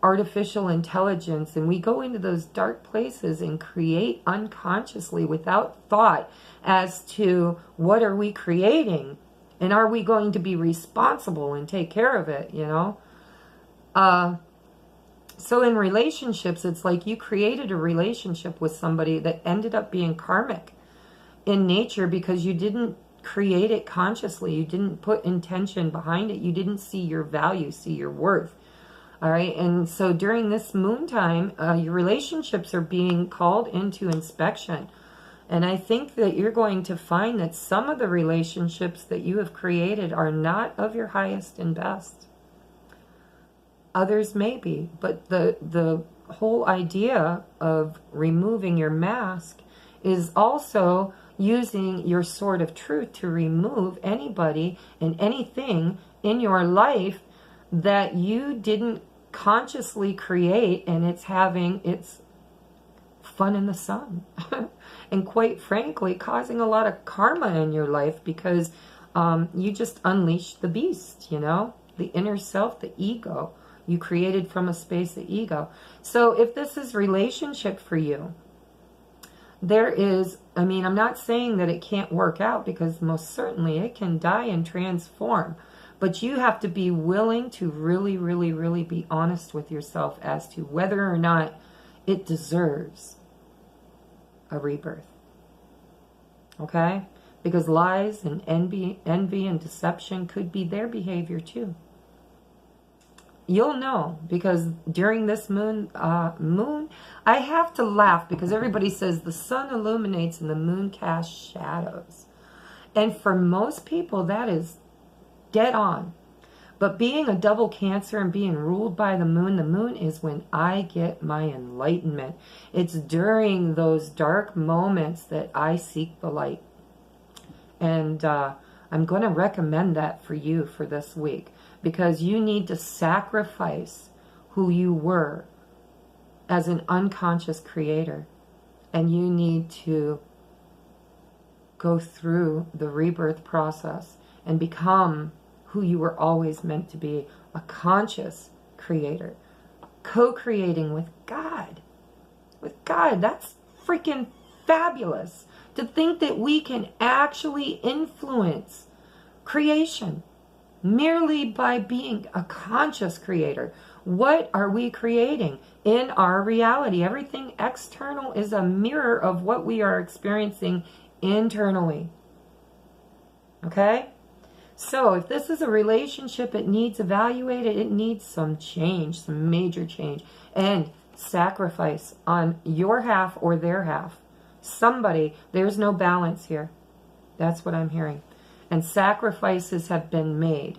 Speaker 1: artificial intelligence, and we go into those dark places and create unconsciously without thought as to what are we creating, and are we going to be responsible and take care of it, you know? So in relationships, it's like you created a relationship with somebody that ended up being karmic in nature, because you didn't create it consciously. You didn't put intention behind it. You didn't see your value, see your worth. All right. And so during this moon time, your relationships are being called into inspection. And I think that you're going to find that some of the relationships that you have created are not of your highest and best. Others may be, but the whole idea of removing your mask is also using your sword of truth to remove anybody and anything in your life that you didn't consciously create, and it's having its fun in the sun. And quite frankly, causing a lot of karma in your life, because you just unleashed the beast, you know, the inner self, the ego. You created from a space of ego. So if this is relationship for you, there is, I mean, I'm not saying that it can't work out, because most certainly it can die and transform. But you have to be willing to really, really, really be honest with yourself as to whether or not it deserves a rebirth. Okay? Because lies and envy and deception could be their behavior too. You'll know, because during this moon, I have to laugh, because everybody says the sun illuminates and the moon casts shadows. And for most people, that is dead on. But being a double Cancer and being ruled by the moon is when I get my enlightenment. It's during those dark moments that I seek the light. And I'm going to recommend that for you for this week, because you need to sacrifice who you were as an unconscious creator. And you need to go through the rebirth process and become who you were always meant to be, a conscious creator, co-creating with God. With God, that's freaking fabulous. To think that we can actually influence creation merely by being a conscious creator. What are we creating in our reality? Everything external is a mirror of what we are experiencing internally. Okay? So if this is a relationship, it needs evaluated. It needs some change, some major change. And sacrifice on your half or their half. Somebody, there's no balance here. That's what I'm hearing. And sacrifices have been made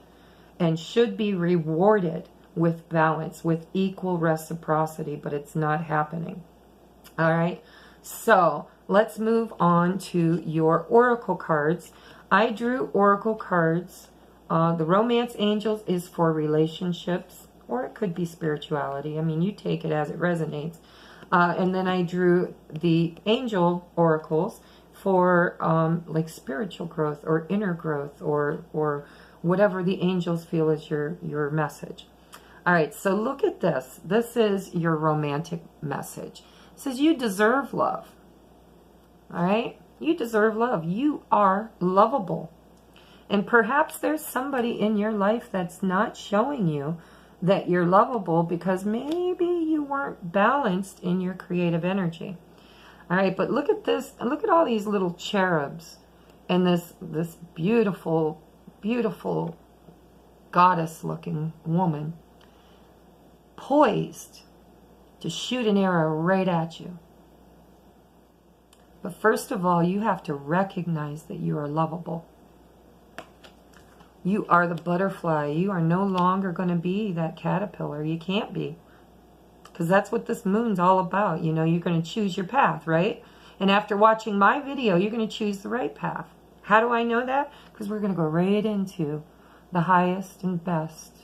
Speaker 1: and should be rewarded with balance, with equal reciprocity, but it's not happening. All right. So let's move on to your oracle cards. I drew oracle cards. The romance angels is for relationships, or it could be spirituality. I mean, you take it as it resonates. And then I drew the angel oracles for like spiritual growth or inner growth, or whatever the angels feel is your message. All right, so look at this. This is your romantic message. It says you deserve love. All right? You deserve love. You are lovable. And perhaps there's somebody in your life that's not showing you that you're lovable because maybe you weren't balanced in your creative energy. All right, but look at this. Look at all these little cherubs and this beautiful, beautiful goddess-looking woman poised to shoot an arrow right at you. But first of all, you have to recognize that you are lovable. You are the butterfly. You are no longer going to be that caterpillar. You can't be. Because that's what this moon's all about. You know, you're going to choose your path, right? And after watching my video, you're going to choose the right path. How do I know that? Because we're going to go right into the highest and best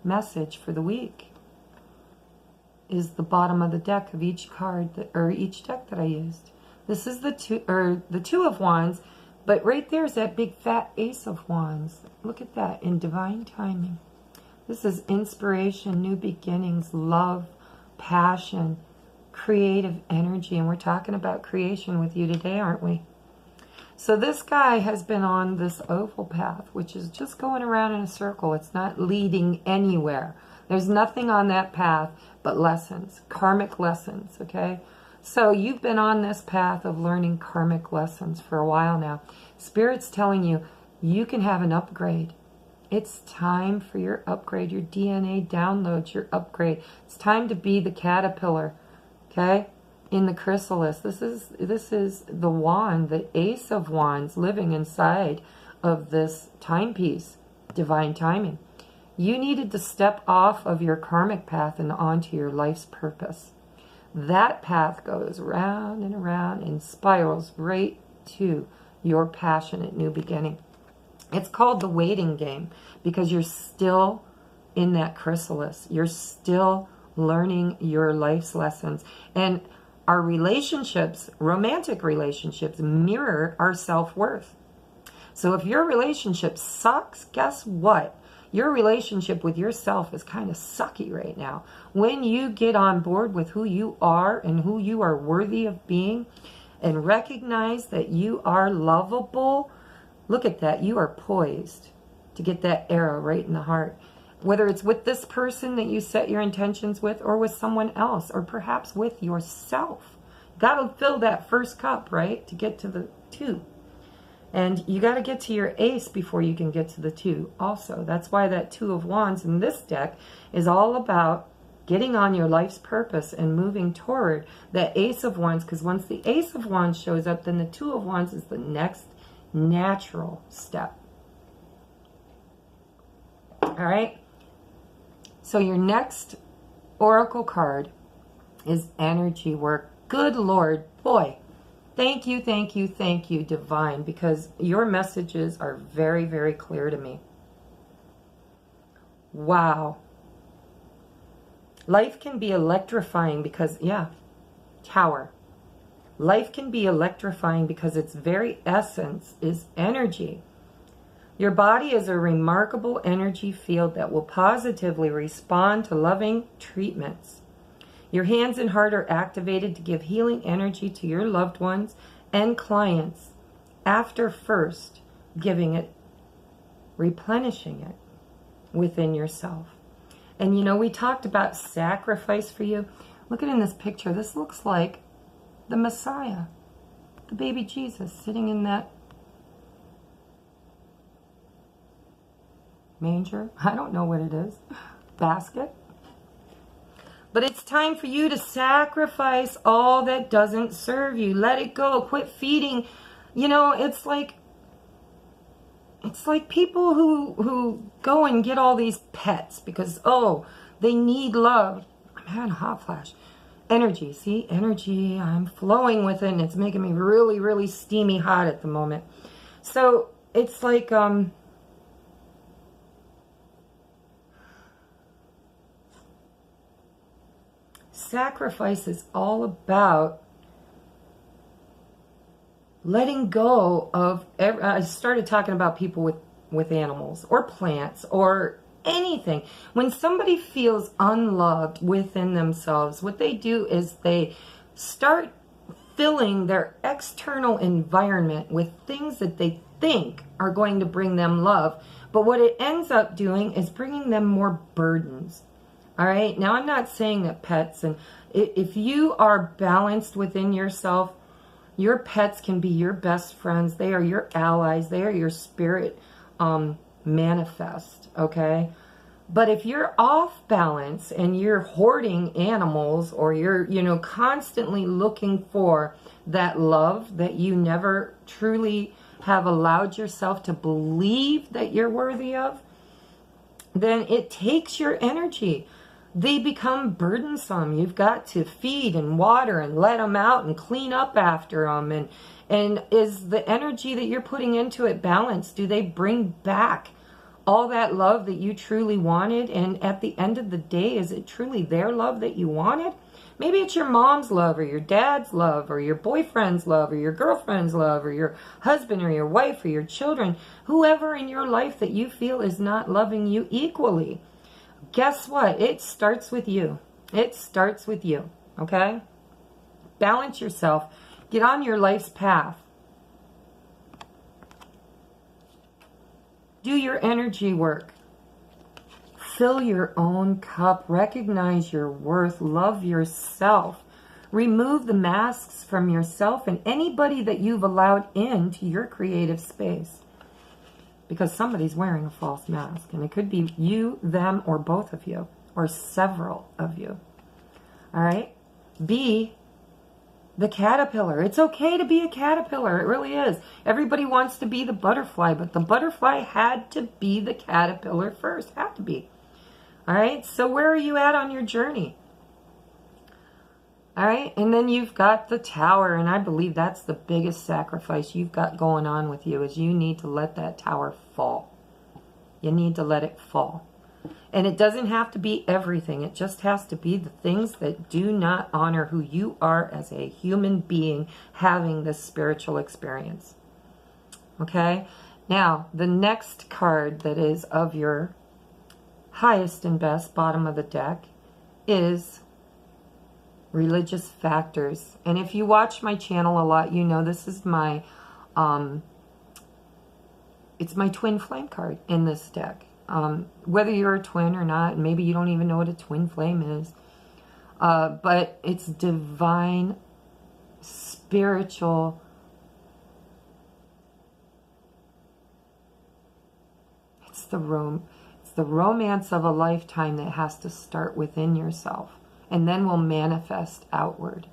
Speaker 1: message for the week. Is the bottom of the deck of each card, or each deck that I used. This is the Two of Wands. But right there is that big fat Ace of Wands. Look at that, in divine timing. This is inspiration, new beginnings, love, passion, creative energy. And we're talking about creation with you today, aren't we? So this guy has been on this oval path, which is just going around in a circle. It's not leading anywhere. There's nothing on that path but lessons, karmic lessons, okay? So you've been on this path of learning karmic lessons for a while now. Spirit's telling you, you can have an upgrade. It's time for your upgrade, your DNA downloads, your upgrade. It's time to be the caterpillar, okay? In the chrysalis. This is the wand, the Ace of Wands living inside of this timepiece, divine timing. You needed to step off of your karmic path and onto your life's purpose. That path goes round and around and spirals right to your passionate new beginning. It's called the waiting game because you're still in that chrysalis. You're still learning your life's lessons. And our relationships, romantic relationships, mirror our self-worth. So if your relationship sucks, guess what? Your relationship with yourself is kind of sucky right now. When you get on board with who you are and who you are worthy of being and recognize that you are lovable, look at that. You are poised to get that arrow right in the heart. Whether it's with this person that you set your intentions with or with someone else or perhaps with yourself. Got to fill that first cup, right, to get to the 2. And you got to get to your ace before you can get to the 2 also. That's why that 2 of Wands in this deck is all about getting on your life's purpose and moving toward that Ace of Wands. Because once the Ace of Wands shows up, then the 2 of Wands is the next natural step. All right? So your next oracle card is energy work. Good Lord, boy. Thank you, thank you, thank you, Divine, because your messages are very, very clear to me. Wow. Life can be electrifying because, yeah, Tower. Life can be electrifying because its very essence is energy. Your body is a remarkable energy field that will positively respond to loving treatments. Your hands and heart are activated to give healing energy to your loved ones and clients after first giving it, replenishing it within yourself. And you know, we talked about sacrifice for you. Look at in this picture. This looks like the Messiah, the baby Jesus sitting in that manger. I don't know what it is. Basket. But it's time for you to sacrifice all that doesn't serve you. Let it go. Quit feeding. You know, it's like people who go and get all these pets because, oh, they need love. I'm having a hot flash. Energy. See? Energy. I'm flowing with it and it's making me really, really steamy hot at the moment. So it's like, sacrifice is all about letting go of I started talking about people with animals or plants or anything. When somebody feels unloved within themselves, what they do is they start filling their external environment with things that they think are going to bring them love. But what it ends up doing is bringing them more burdens. All right. Now, I'm not saying that pets, and if you are balanced within yourself, your pets can be your best friends. They are your allies. They are your spirit manifest. Okay. But if you're off balance and you're hoarding animals, or you're, constantly looking for that love that you never truly have allowed yourself to believe that you're worthy of, then it takes your energy. They become burdensome. You've got to feed and water and let them out and clean up after them. And is the energy that you're putting into it balanced? Do they bring back all that love that you truly wanted? And at the end of the day, is it truly their love that you wanted? Maybe it's your mom's love, or your dad's love, or your boyfriend's love, or your girlfriend's love, or your husband, or your wife, or your children. Whoever in your life that you feel is not loving you equally. Guess what? It starts with you. It starts with you. Okay? Balance yourself. Get on your life's path. Do your energy work. Fill your own cup. Recognize your worth. Love yourself. Remove the masks from yourself and anybody that you've allowed into your creative space. Because somebody's wearing a false mask. And it could be you, them, or both of you. Or several of you. All right? Be the caterpillar. It's okay to be a caterpillar. It really is. Everybody wants to be the butterfly. But the butterfly had to be the caterpillar first. Had to be. All right? So where are you at on your journey? All right? And then you've got the tower. And I believe that's the biggest sacrifice you've got going on with you, is you need to let that tower fall. You need to let it fall. And it doesn't have to be everything. It just has to be the things that do not honor who you are as a human being having this spiritual experience. Okay? Now, the next card that is of your highest and best, bottom of the deck, is religious factors. And if you watch my channel a lot, you know this is my, it's my twin flame card in this deck. Whether you're a twin or not, maybe you don't even know what a twin flame is. But it's divine, spiritual, it's the romance of a lifetime that has to start within yourself and then will manifest outward.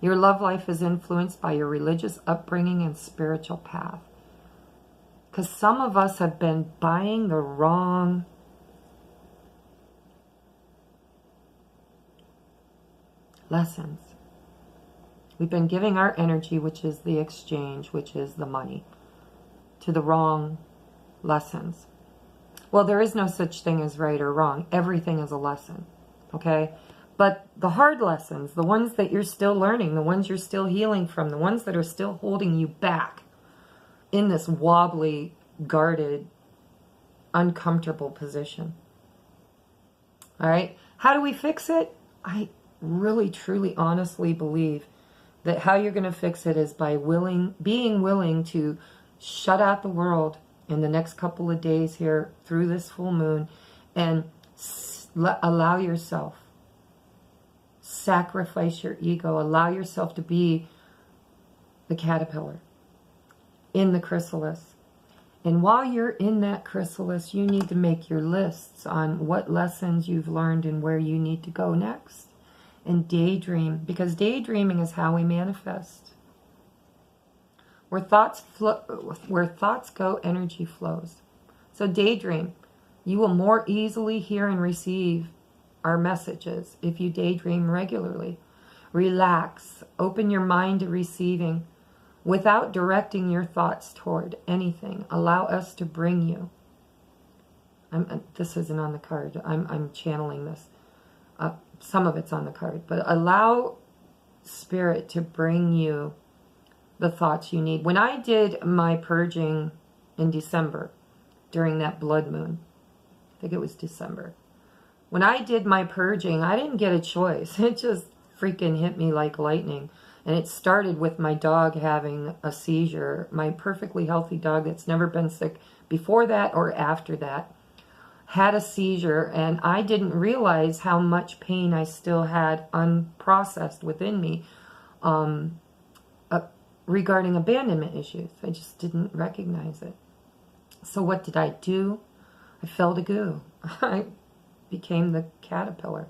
Speaker 1: Your love life is influenced by your religious upbringing and spiritual path. Because some of us have been buying the wrong lessons. We've been giving our energy, which is the exchange, which is the money, to the wrong lessons. Well, there is no such thing as right or wrong. Everything is a lesson, okay? But the hard lessons, the ones that you're still learning, the ones you're still healing from, the ones that are still holding you back in this wobbly, guarded, uncomfortable position. All right? How do we fix it? I really, truly, honestly believe that how you're going to fix it is by being willing to shut out the world in the next couple of days here through this full moon and allow yourself, sacrifice your ego, allow yourself to be the caterpillar in the chrysalis. And while you're in that chrysalis, you need to make your lists on what lessons you've learned and where you need to go next. And daydream, because daydreaming is how we manifest. Where thoughts go, energy flows. So daydream. You will more easily hear and receive our messages if you daydream regularly. Relax. Open your mind to receiving without directing your thoughts toward anything. Allow us to bring you. This isn't on the card. I'm channeling this. Some of it's on the card. But allow Spirit to bring you the thoughts you need. When I did my purging in December, during that blood moon, I think it was December. When I did my purging, I didn't get a choice. It just freaking hit me like lightning. And it started with my dog having a seizure. My perfectly healthy dog that's never been sick before that or after that had a seizure, and I didn't realize how much pain I still had unprocessed within me regarding abandonment issues. I just didn't recognize it. So what did I do? I fell to goo. I became the caterpillar.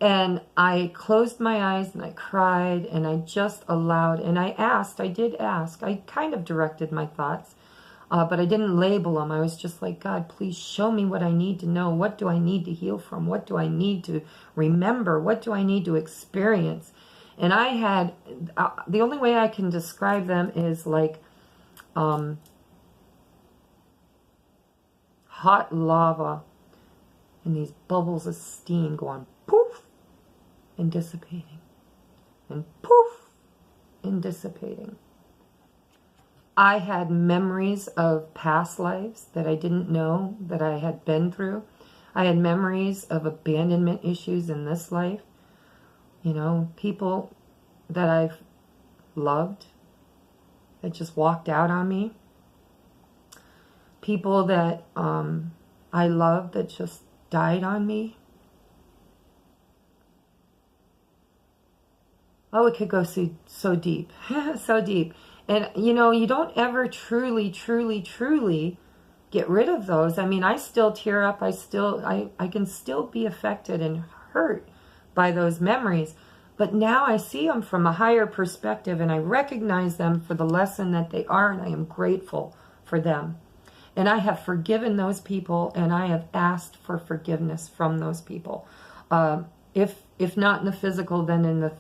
Speaker 1: And I closed my eyes and I cried and I just allowed, and I did ask. I kind of directed my thoughts, but I didn't label them. I was just like, God, please show me what I need to know. What do I need to heal from? What do I need to remember? What do I need to experience? And I had, the only way I can describe them is like hot lava and these bubbles of steam going poof and dissipating, and poof and dissipating. I had memories of past lives that I didn't know that I had been through. I had memories of abandonment issues in this life. You know, people that I've loved that just walked out on me. People that I loved that just died on me. Oh, it could go so deep, so deep. And, you know, you don't ever truly get rid of those. I mean, I still tear up. I can still be affected and hurt by those memories. But now I see them from a higher perspective, and I recognize them for the lesson that they are, and I am grateful for them. And I have forgiven those people, and I have asked for forgiveness from those people. If not in the physical, then in the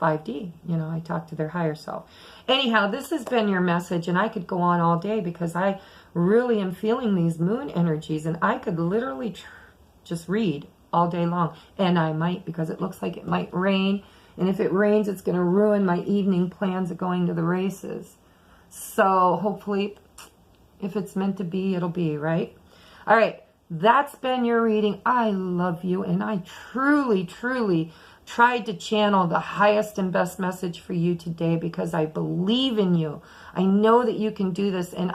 Speaker 1: 5D. You know, I talk to their higher self. Anyhow, this has been your message, and I could go on all day because I really am feeling these moon energies, and I could literally just read all day long. And I might, because it looks like it might rain. And if it rains, it's going to ruin my evening plans of going to the races. So hopefully, if it's meant to be, it'll be, right? All right, that's been your reading. I love you, and I truly tried to channel the highest and best message for you today because I believe in you. I know that you can do this, and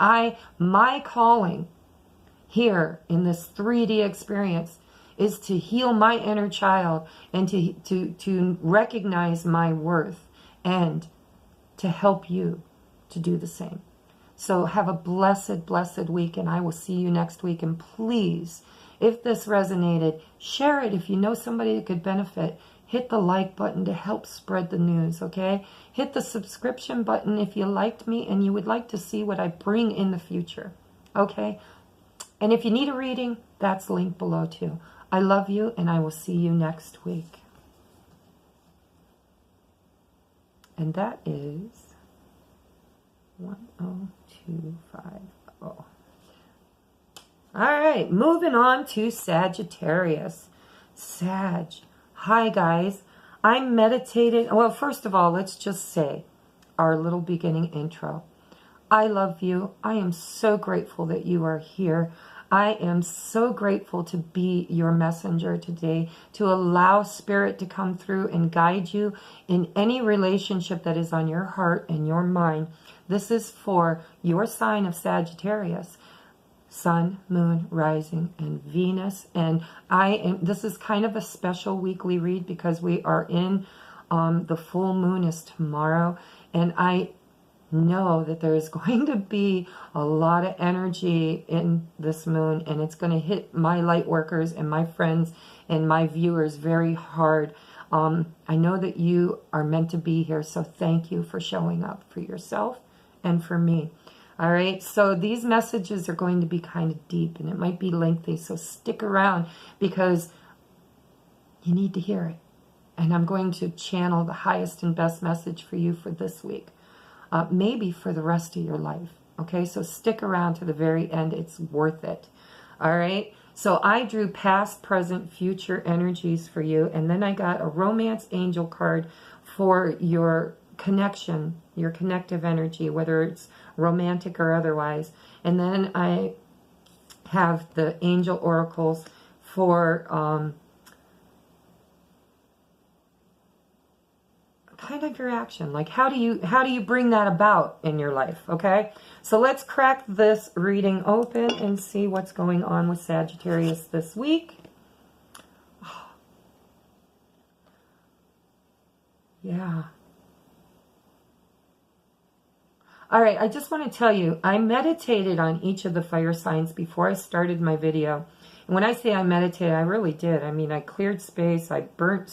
Speaker 1: my calling here in this 3D experience is to heal my inner child and to recognize my worth and to help you to do the same. So have a blessed week, and I will see you next week. And please, if this resonated, share it. If you know somebody that could benefit, hit the like button to help spread the news, okay? Hit the subscription button if you liked me and you would like to see what I bring in the future, okay? And if you need a reading, that's linked below too. I love you, and I will see you next week. And that is 10250. All right, moving on to Sagittarius. Sag. Hi, guys. I'm meditating. Well, first of all, let's just say our little beginning intro. I love you. I am so grateful that you are here. I am so grateful to be your messenger today, to allow Spirit to come through and guide you in any relationship that is on your heart and your mind. This is for your sign of Sagittarius. Sun, Moon, Rising, and Venus. And this is kind of a special weekly read because we are in, the full moon is tomorrow. And I know that there is going to be a lot of energy in this moon, and it's going to hit my light workers and my friends and my viewers very hard. I know that you are meant to be here, so thank you for showing up for yourself and for me. All right, so these messages are going to be kind of deep, and it might be lengthy, so stick around because you need to hear it. And I'm going to channel the highest and best message for you for this week. Maybe for the rest of your life. Okay, so stick around to the very end. It's worth it. All right, so I drew past, present, future energies for you, and then I got a romance angel card for your connection, your connective energy, whether it's romantic or otherwise. And then I have the angel oracles for kind of your action. Like, how do you bring that about in your life? Okay, so let's crack this reading open and see what's going on with Sagittarius this week. Yeah. All right, I just want to tell you, I meditated on each of the fire signs before I started my video. And when I say I meditated, I really did. I mean, I cleared space, I burnt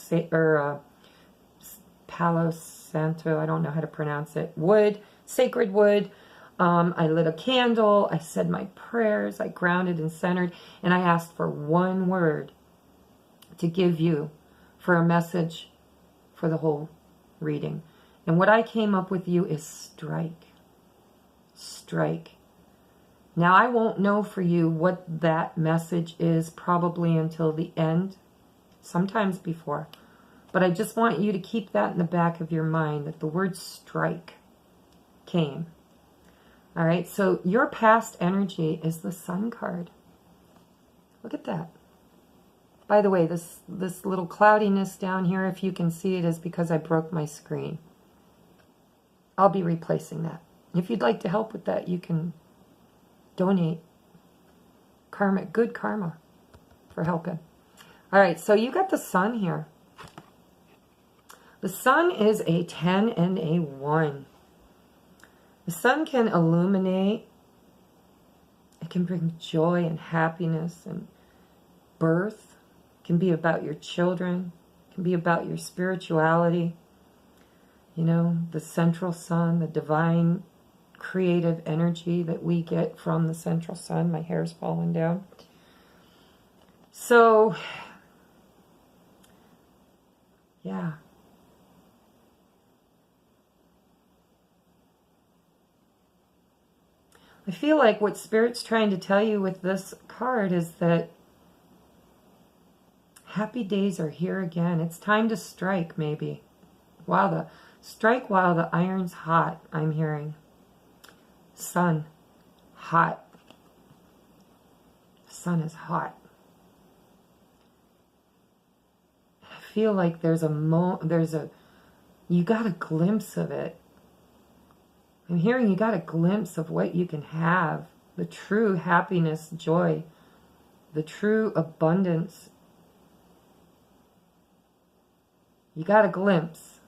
Speaker 1: Palo Santo, I don't know how to pronounce it, wood, sacred wood. I lit a candle, I said my prayers, I grounded and centered, and I asked for one word to give you for a message for the whole reading. And what I came up with you is strike. Strike. Now, I won't know for you what that message is probably until the end, sometimes before. But I just want you to keep that in the back of your mind, that the word strike came. All right, so your past energy is the Sun card. Look at that. By the way, this little cloudiness down here, if you can see it, is because I broke my screen. I'll be replacing that. If you'd like to help with that, you can donate good karma for helping. All right, so you got the Sun here. The Sun is a 10 and a 1. The Sun can illuminate. It can bring joy and happiness and birth. It can be about your children. It can be about your spirituality. You know, the central sun, the divine creative energy that we get from the central sun. My hair's falling down. So, yeah. I feel like what Spirit's trying to tell you with this card is that happy days are here again. It's time to strike, maybe. Strike while the iron's hot, I'm hearing. Sun, hot. Sun is hot. I feel like you got a glimpse of it. I'm hearing you got a glimpse of what you can have. The true happiness, joy, the true abundance. You got a glimpse.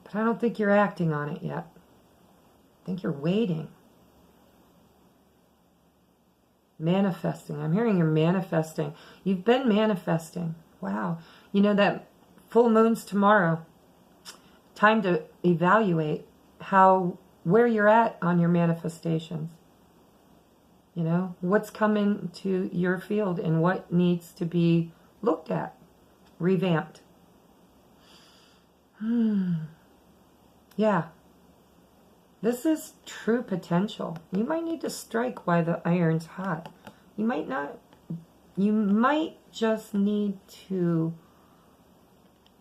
Speaker 1: But I don't think you're acting on it yet. I think you're waiting. Manifesting. I'm hearing you're manifesting. You've been manifesting. Wow. You know that full moon's tomorrow. Time to evaluate where you're at on your manifestations. You know, what's coming to your field and what needs to be looked at, revamped. Yeah. This is true potential. You might need to strike while the iron's hot. You might not. You might just need to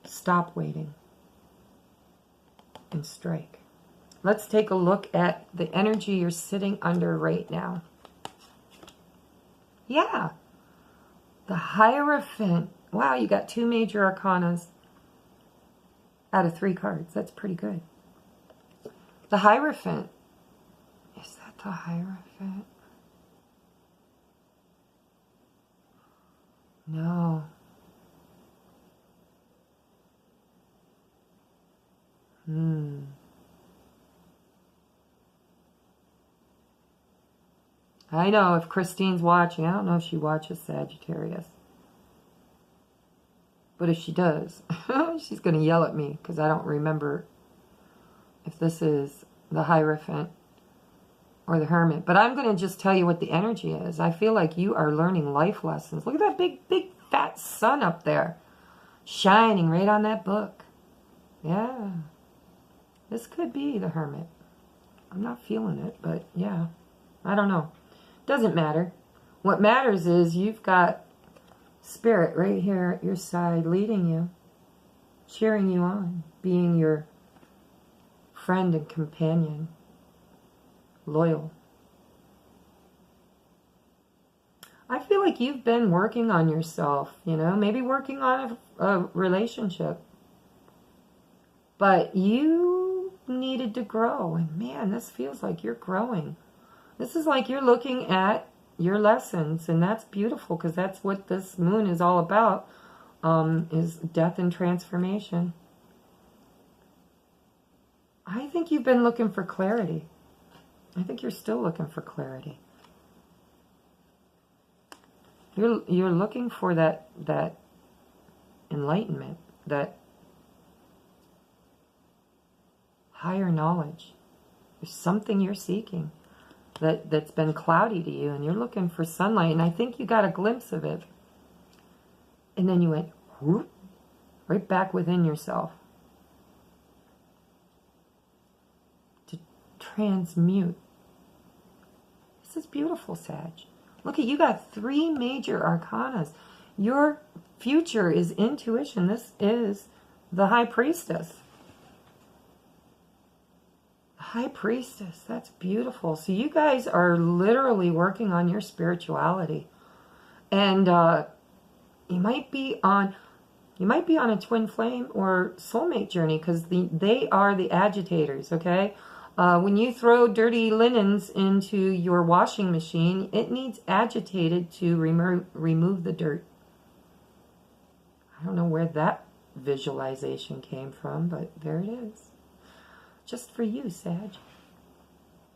Speaker 1: stop waiting and strike. Let's take a look at the energy you're sitting under right now. Yeah. The Hierophant. Wow, you got 2 major arcanas out of 3 cards. That's pretty good. The Hierophant. Is that the Hierophant? No. I know if Christine's watching, I don't know if she watches Sagittarius. But if she does, she's going to yell at me because I don't remember if this is the Hierophant or the Hermit. But I'm going to just tell you what the energy is. I feel like you are learning life lessons. Look at that big, fat sun up there, shining right on that book. Yeah. This could be the Hermit. I'm not feeling it, but yeah. I don't know. Doesn't matter. What matters is you've got Spirit right here at your side, leading you, cheering you on, being your friend and companion, loyal. I feel like you've been working on yourself, you know, maybe working on a relationship. But you needed to grow. And man, this feels like you're growing. This is like you're looking at your lessons. And that's beautiful, because that's what this moon is all about, is death and transformation. I think you've been looking for clarity. I think you're still looking for clarity. You're looking for that enlightenment, that higher knowledge. There's something you're seeking that's been cloudy to you, and you're looking for sunlight, and I think you got a glimpse of it. And then you went whoop, right back within yourself to transmute. This is beautiful, Sag. Look at, you got 3 major arcanas. Your future is intuition. This is the High Priestess. High Priestess, that's beautiful. So you guys are literally working on your spirituality. And you might be on a twin flame or soulmate journey, because they are the agitators, okay? When you throw dirty linens into your washing machine, it needs agitated to remove the dirt. I don't know where that visualization came from, but there it is. Just for you, Sag.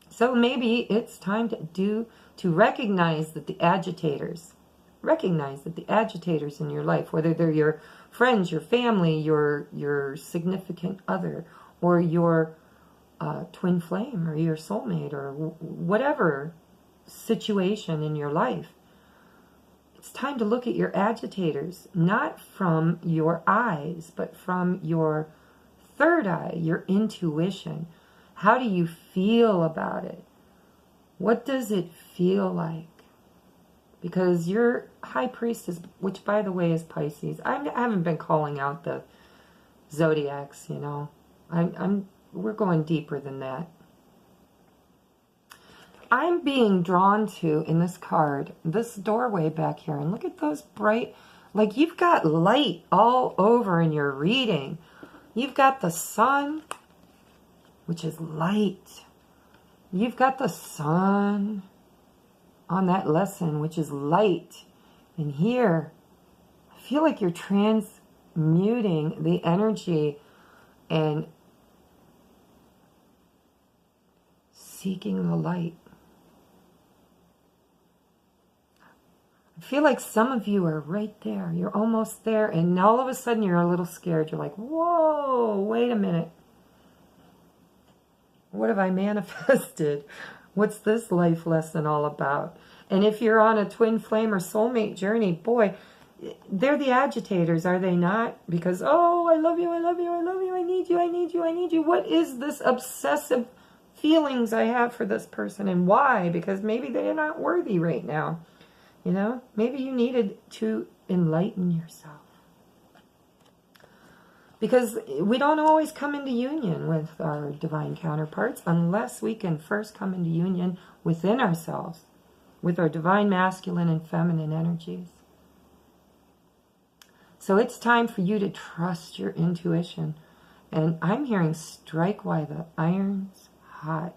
Speaker 1: So maybe it's time to recognize that the agitators in your life, whether they're your friends, your family, your significant other, or your twin flame, or your soulmate, or whatever situation in your life, it's time to look at your agitators, not from your eyes, but from your third eye, your intuition. How do you feel about it? What does it feel like? Because your High Priestess, which by the way is Pisces, I haven't been calling out the zodiacs, you know. We're going deeper than that. I'm being drawn to, in this card, this doorway back here. And look at those bright, like you've got light all over in your reading. You've got the sun, which is light. You've got the sun on that lesson, which is light. And here, I feel like you're transmuting the energy and seeking the light. I feel like some of you are right there. You're almost there, and all of a sudden you're a little scared. You're like, whoa, wait a minute. What have I manifested? What's this life lesson all about? And if you're on a twin flame or soulmate journey, boy, they're the agitators, are they not? Because, oh, I love you, I love you, I love you, I need you, I need you, I need you. What is this obsessive feelings I have for this person, and why? Because maybe they're not worthy right now. You know, maybe you needed to enlighten yourself. Because we don't always come into union with our divine counterparts unless we can first come into union within ourselves, with our divine masculine and feminine energies. So it's time for you to trust your intuition. And I'm hearing strike while the iron's hot.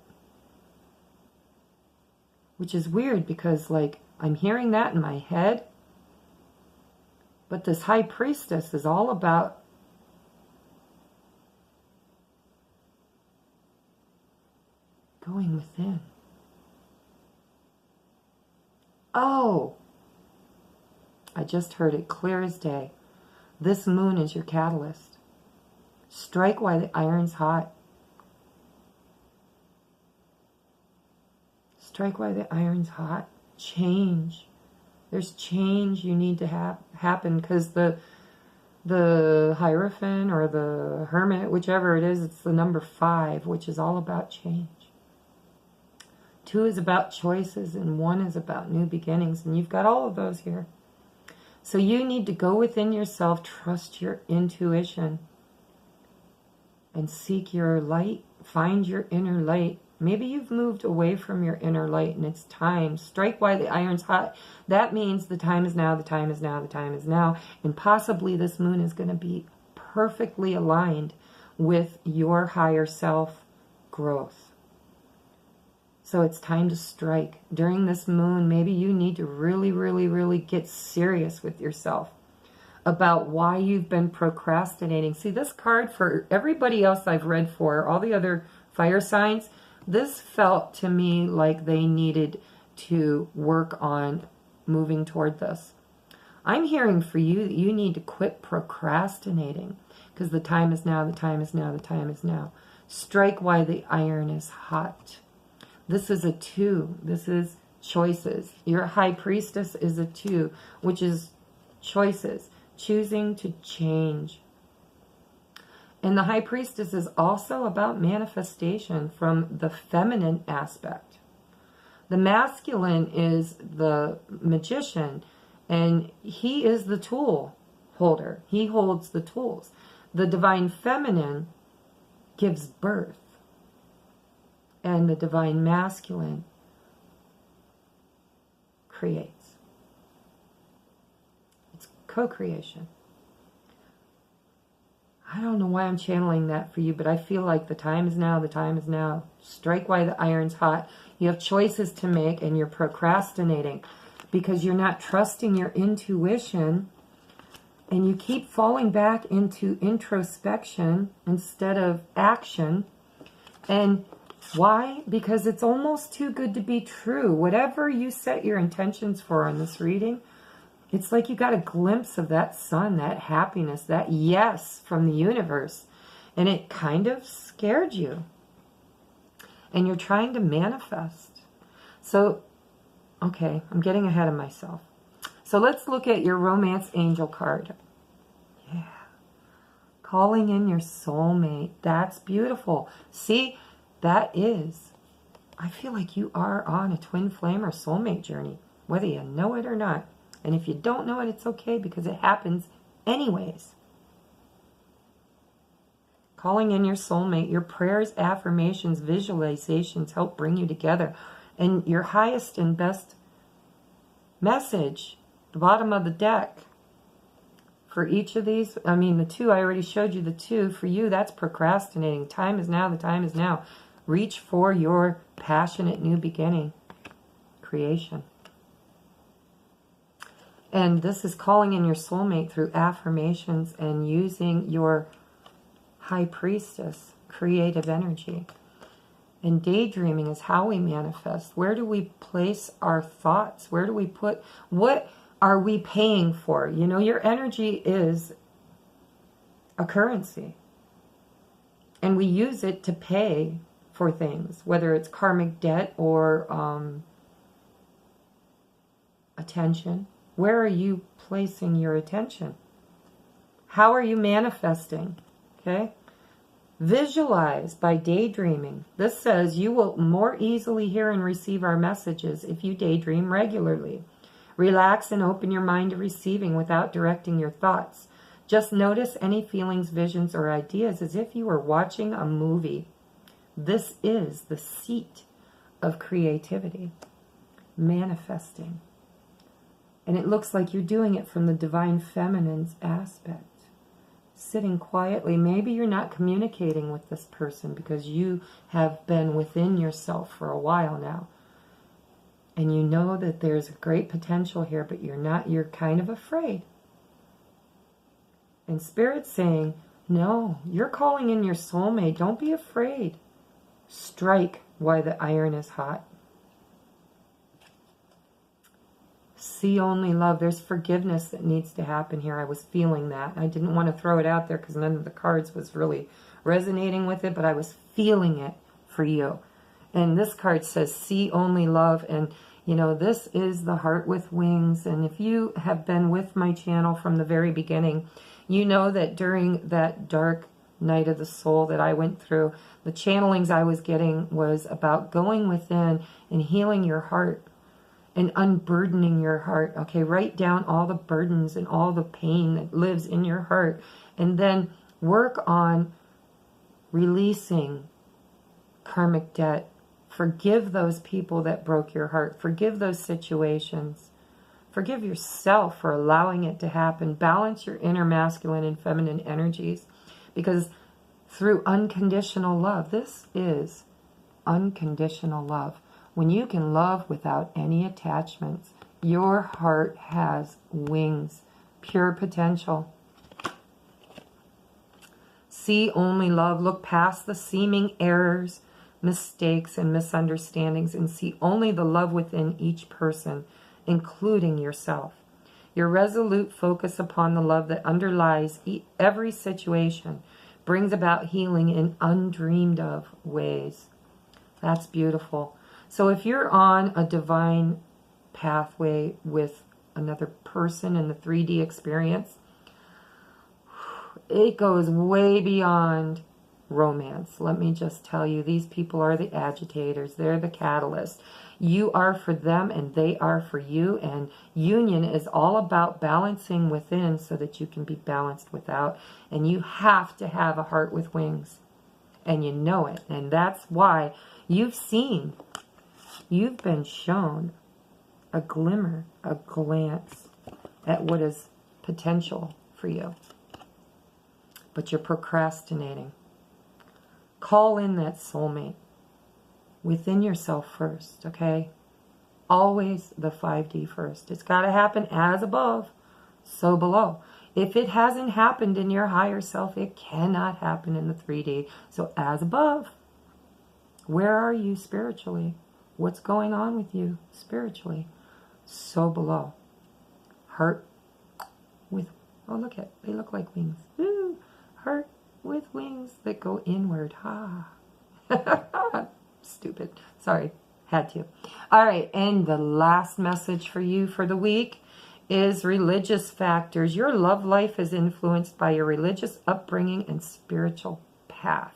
Speaker 1: Which is weird, because like I'm hearing that in my head, but this High Priestess is all about going within. Oh, I just heard it clear as day. This moon is your catalyst. Strike while the iron's hot. Strike while the iron's hot. Change. There's change you need to have happen, because the Hierophant or the Hermit, whichever it is, it's the number 5, which is all about change. 2 is about choices, and 1 is about new beginnings, and you've got all of those here. So you need to go within yourself, trust your intuition, and seek your light. Find your inner light. Maybe you've moved away from your inner light, and it's time. Strike while the iron's hot. That means the time is now, the time is now, the time is now. And possibly this moon is going to be perfectly aligned with your higher self growth. So it's time to strike. During this moon, maybe you need to really, really, really get serious with yourself about why you've been procrastinating. See, this card, for everybody else I've read for, all the other fire signs, this felt to me like they needed to work on moving toward this. I'm hearing for you that you need to quit procrastinating, because the time is now, the time is now, the time is now. Strike while the iron is hot. This is a 2. This is choices. Your high priestess is a 2, which is choices, choosing to change. And the high priestess is also about manifestation from the feminine aspect. The masculine is the magician, and he is the tool holder. He holds the tools. The divine feminine gives birth, and the divine masculine creates. It's co-creation. I don't know why I'm channeling that for you, but I feel like the time is now, the time is now. Strike while the iron's hot. You have choices to make, and you're procrastinating because you're not trusting your intuition, and you keep falling back into introspection instead of action. And why? Because it's almost too good to be true. Whatever you set your intentions for in this reading, it's like you got a glimpse of that sun, that happiness, that yes from the universe, and it kind of scared you. And you're trying to manifest. So, okay, I'm getting ahead of myself. So let's look at your romance angel card. Yeah. Calling in your soulmate. That's beautiful. See, that is, I feel like you are on a twin flame or soulmate journey, whether you know it or not. And if you don't know it, it's okay, because it happens anyways. Calling in your soulmate, your prayers, affirmations, visualizations help bring you together. And your highest and best message, the bottom of the deck, for each of these, I mean the 2, I already showed you the 2. For you, that's procrastinating. Time is now, the time is now. Reach for your passionate new beginning, creation. And this is calling in your soulmate through affirmations and using your high priestess, creative energy. And daydreaming is how we manifest. Where do we place our thoughts? Where do we put, what are we paying for? You know, your energy is a currency. And we use it to pay for things, whether it's karmic debt or attention. Where are you placing your attention? How are you manifesting? Okay? Visualize by daydreaming. This says you will more easily hear and receive our messages if you daydream regularly. Relax and open your mind to receiving without directing your thoughts. Just notice any feelings, visions, or ideas as if you were watching a movie. This is the seat of creativity, manifesting. And it looks like you're doing it from the divine feminine's aspect. Sitting quietly. Maybe you're not communicating with this person because you have been within yourself for a while now. And you know that there's a great potential here, but you're kind of afraid. And Spirit's saying, no, you're calling in your soulmate. Don't be afraid. Strike while the iron is hot. See only love. There's forgiveness that needs to happen here. I was feeling that. I didn't want to throw it out there because none of the cards was really resonating with it, but I was feeling it for you. And this card says, see only love. And, you know, this is the heart with wings. And if you have been with my channel from the very beginning, you know that during that dark night of the soul that I went through, the channelings I was getting was about going within and healing your heart and unburdening your heart. Okay, write down all the burdens and all the pain that lives in your heart, and then work on releasing karmic debt. Forgive those people that broke your heart. Forgive those situations. Forgive yourself for allowing it to happen. Balance your inner masculine and feminine energies, because through unconditional love. This is unconditional love. When you can love without any attachments, your heart has wings, pure potential. See only love. Look past the seeming errors, mistakes, and misunderstandings, and see only the love within each person, including yourself. Your resolute focus upon the love that underlies every situation brings about healing in undreamed of ways. That's beautiful. So if you're on a divine pathway with another person in the 3D experience, it goes way beyond romance. Let me just tell you, these people are the agitators. They're the catalyst. You are for them and they are for you. And union is all about balancing within so that you can be balanced without. And you have to have a heart with wings. And you know it. And that's why you've been shown a glimmer, a glance at what is potential for you. But you're procrastinating. Call in that soulmate within yourself first, okay? Always the 5D first. It's got to happen as above, so below. If it hasn't happened in your higher self, it cannot happen in the 3D. So as above, where are you spiritually? What's going on with you spiritually? So below. Heart with, oh look at, they look like wings. Ooh, heart with wings that go inward. Ha. Stupid. Sorry. Had to. All right. And the last message for you for the week is religious factors. Your love life is influenced by your religious upbringing and spiritual path.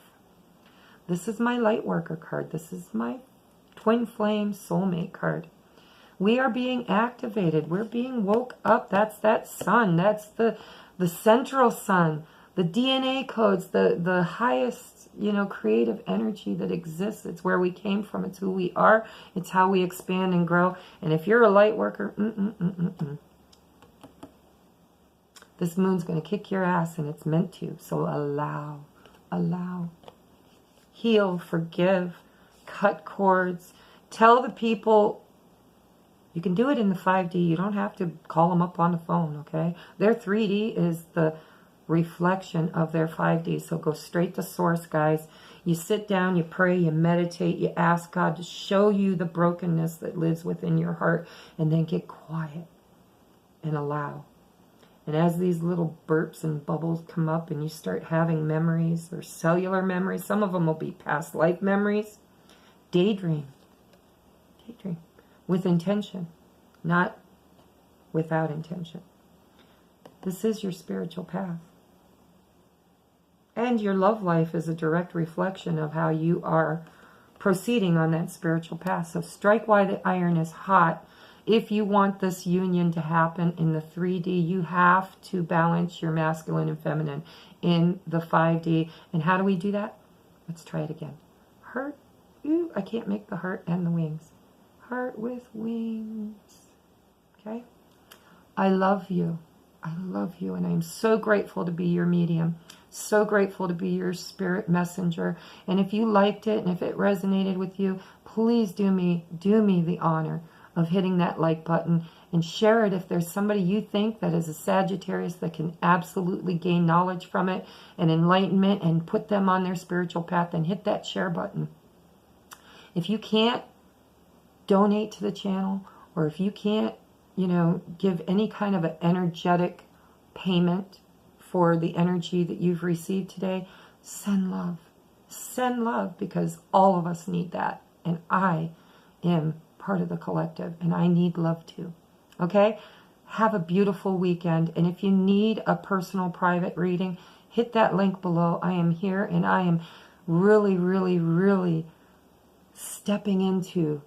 Speaker 1: This is my light worker card. This is my twin flame soulmate card. We are being activated. We're being woke up. That's that sun. That's the central sun. The DNA codes, the highest, creative energy that exists. It's where we came from. It's who we are. It's how we expand and grow. And if you're a light worker, this moon's going to kick your ass, and it's meant to. So allow. Heal, forgive, cut cords. Tell the people, you can do it in the 5D. You don't have to call them up on the phone, okay? Their 3D is the reflection of their 5D. So go straight to source, guys. You sit down, you pray, you meditate, you ask God to show you the brokenness that lives within your heart, and then get quiet and allow. And as these little burps and bubbles come up and you start having memories or cellular memories, some of them will be past life memories, daydream with intention, not without intention. This is your spiritual path. And your love life is a direct reflection of how you are proceeding on that spiritual path. So strike while the iron is hot. If you want this union to happen in the 3D, you have to balance your masculine and feminine in the 5D. And how do we do that? Let's try it again. Heart. Ooh, I can't make the heart and the wings. Heart with wings. Okay? I love you. I love you, and I'm so grateful to be your medium. So grateful to be your spirit messenger. And if you liked it and if it resonated with you, please do me the honor of hitting that like button and share it if there's somebody you think that is a Sagittarius that can absolutely gain knowledge from it and enlightenment and put them on their spiritual path, and hit that share button. If you can't donate to the channel, or if you can't, give any kind of an energetic payment for the energy that you've received today, send love. Send love, because all of us need that. And I am part of the collective, and I need love too. Okay? Have a beautiful weekend. And if you need a personal private reading, hit that link below. I am here, and I am really, really, really stepping into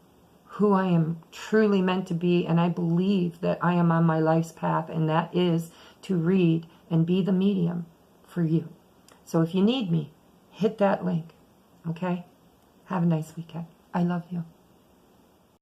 Speaker 1: who I am truly meant to be, and I believe that I am on my life's path, and that is to read and be the medium for you. So if you need me, hit that link, okay? Have a nice weekend. I love you.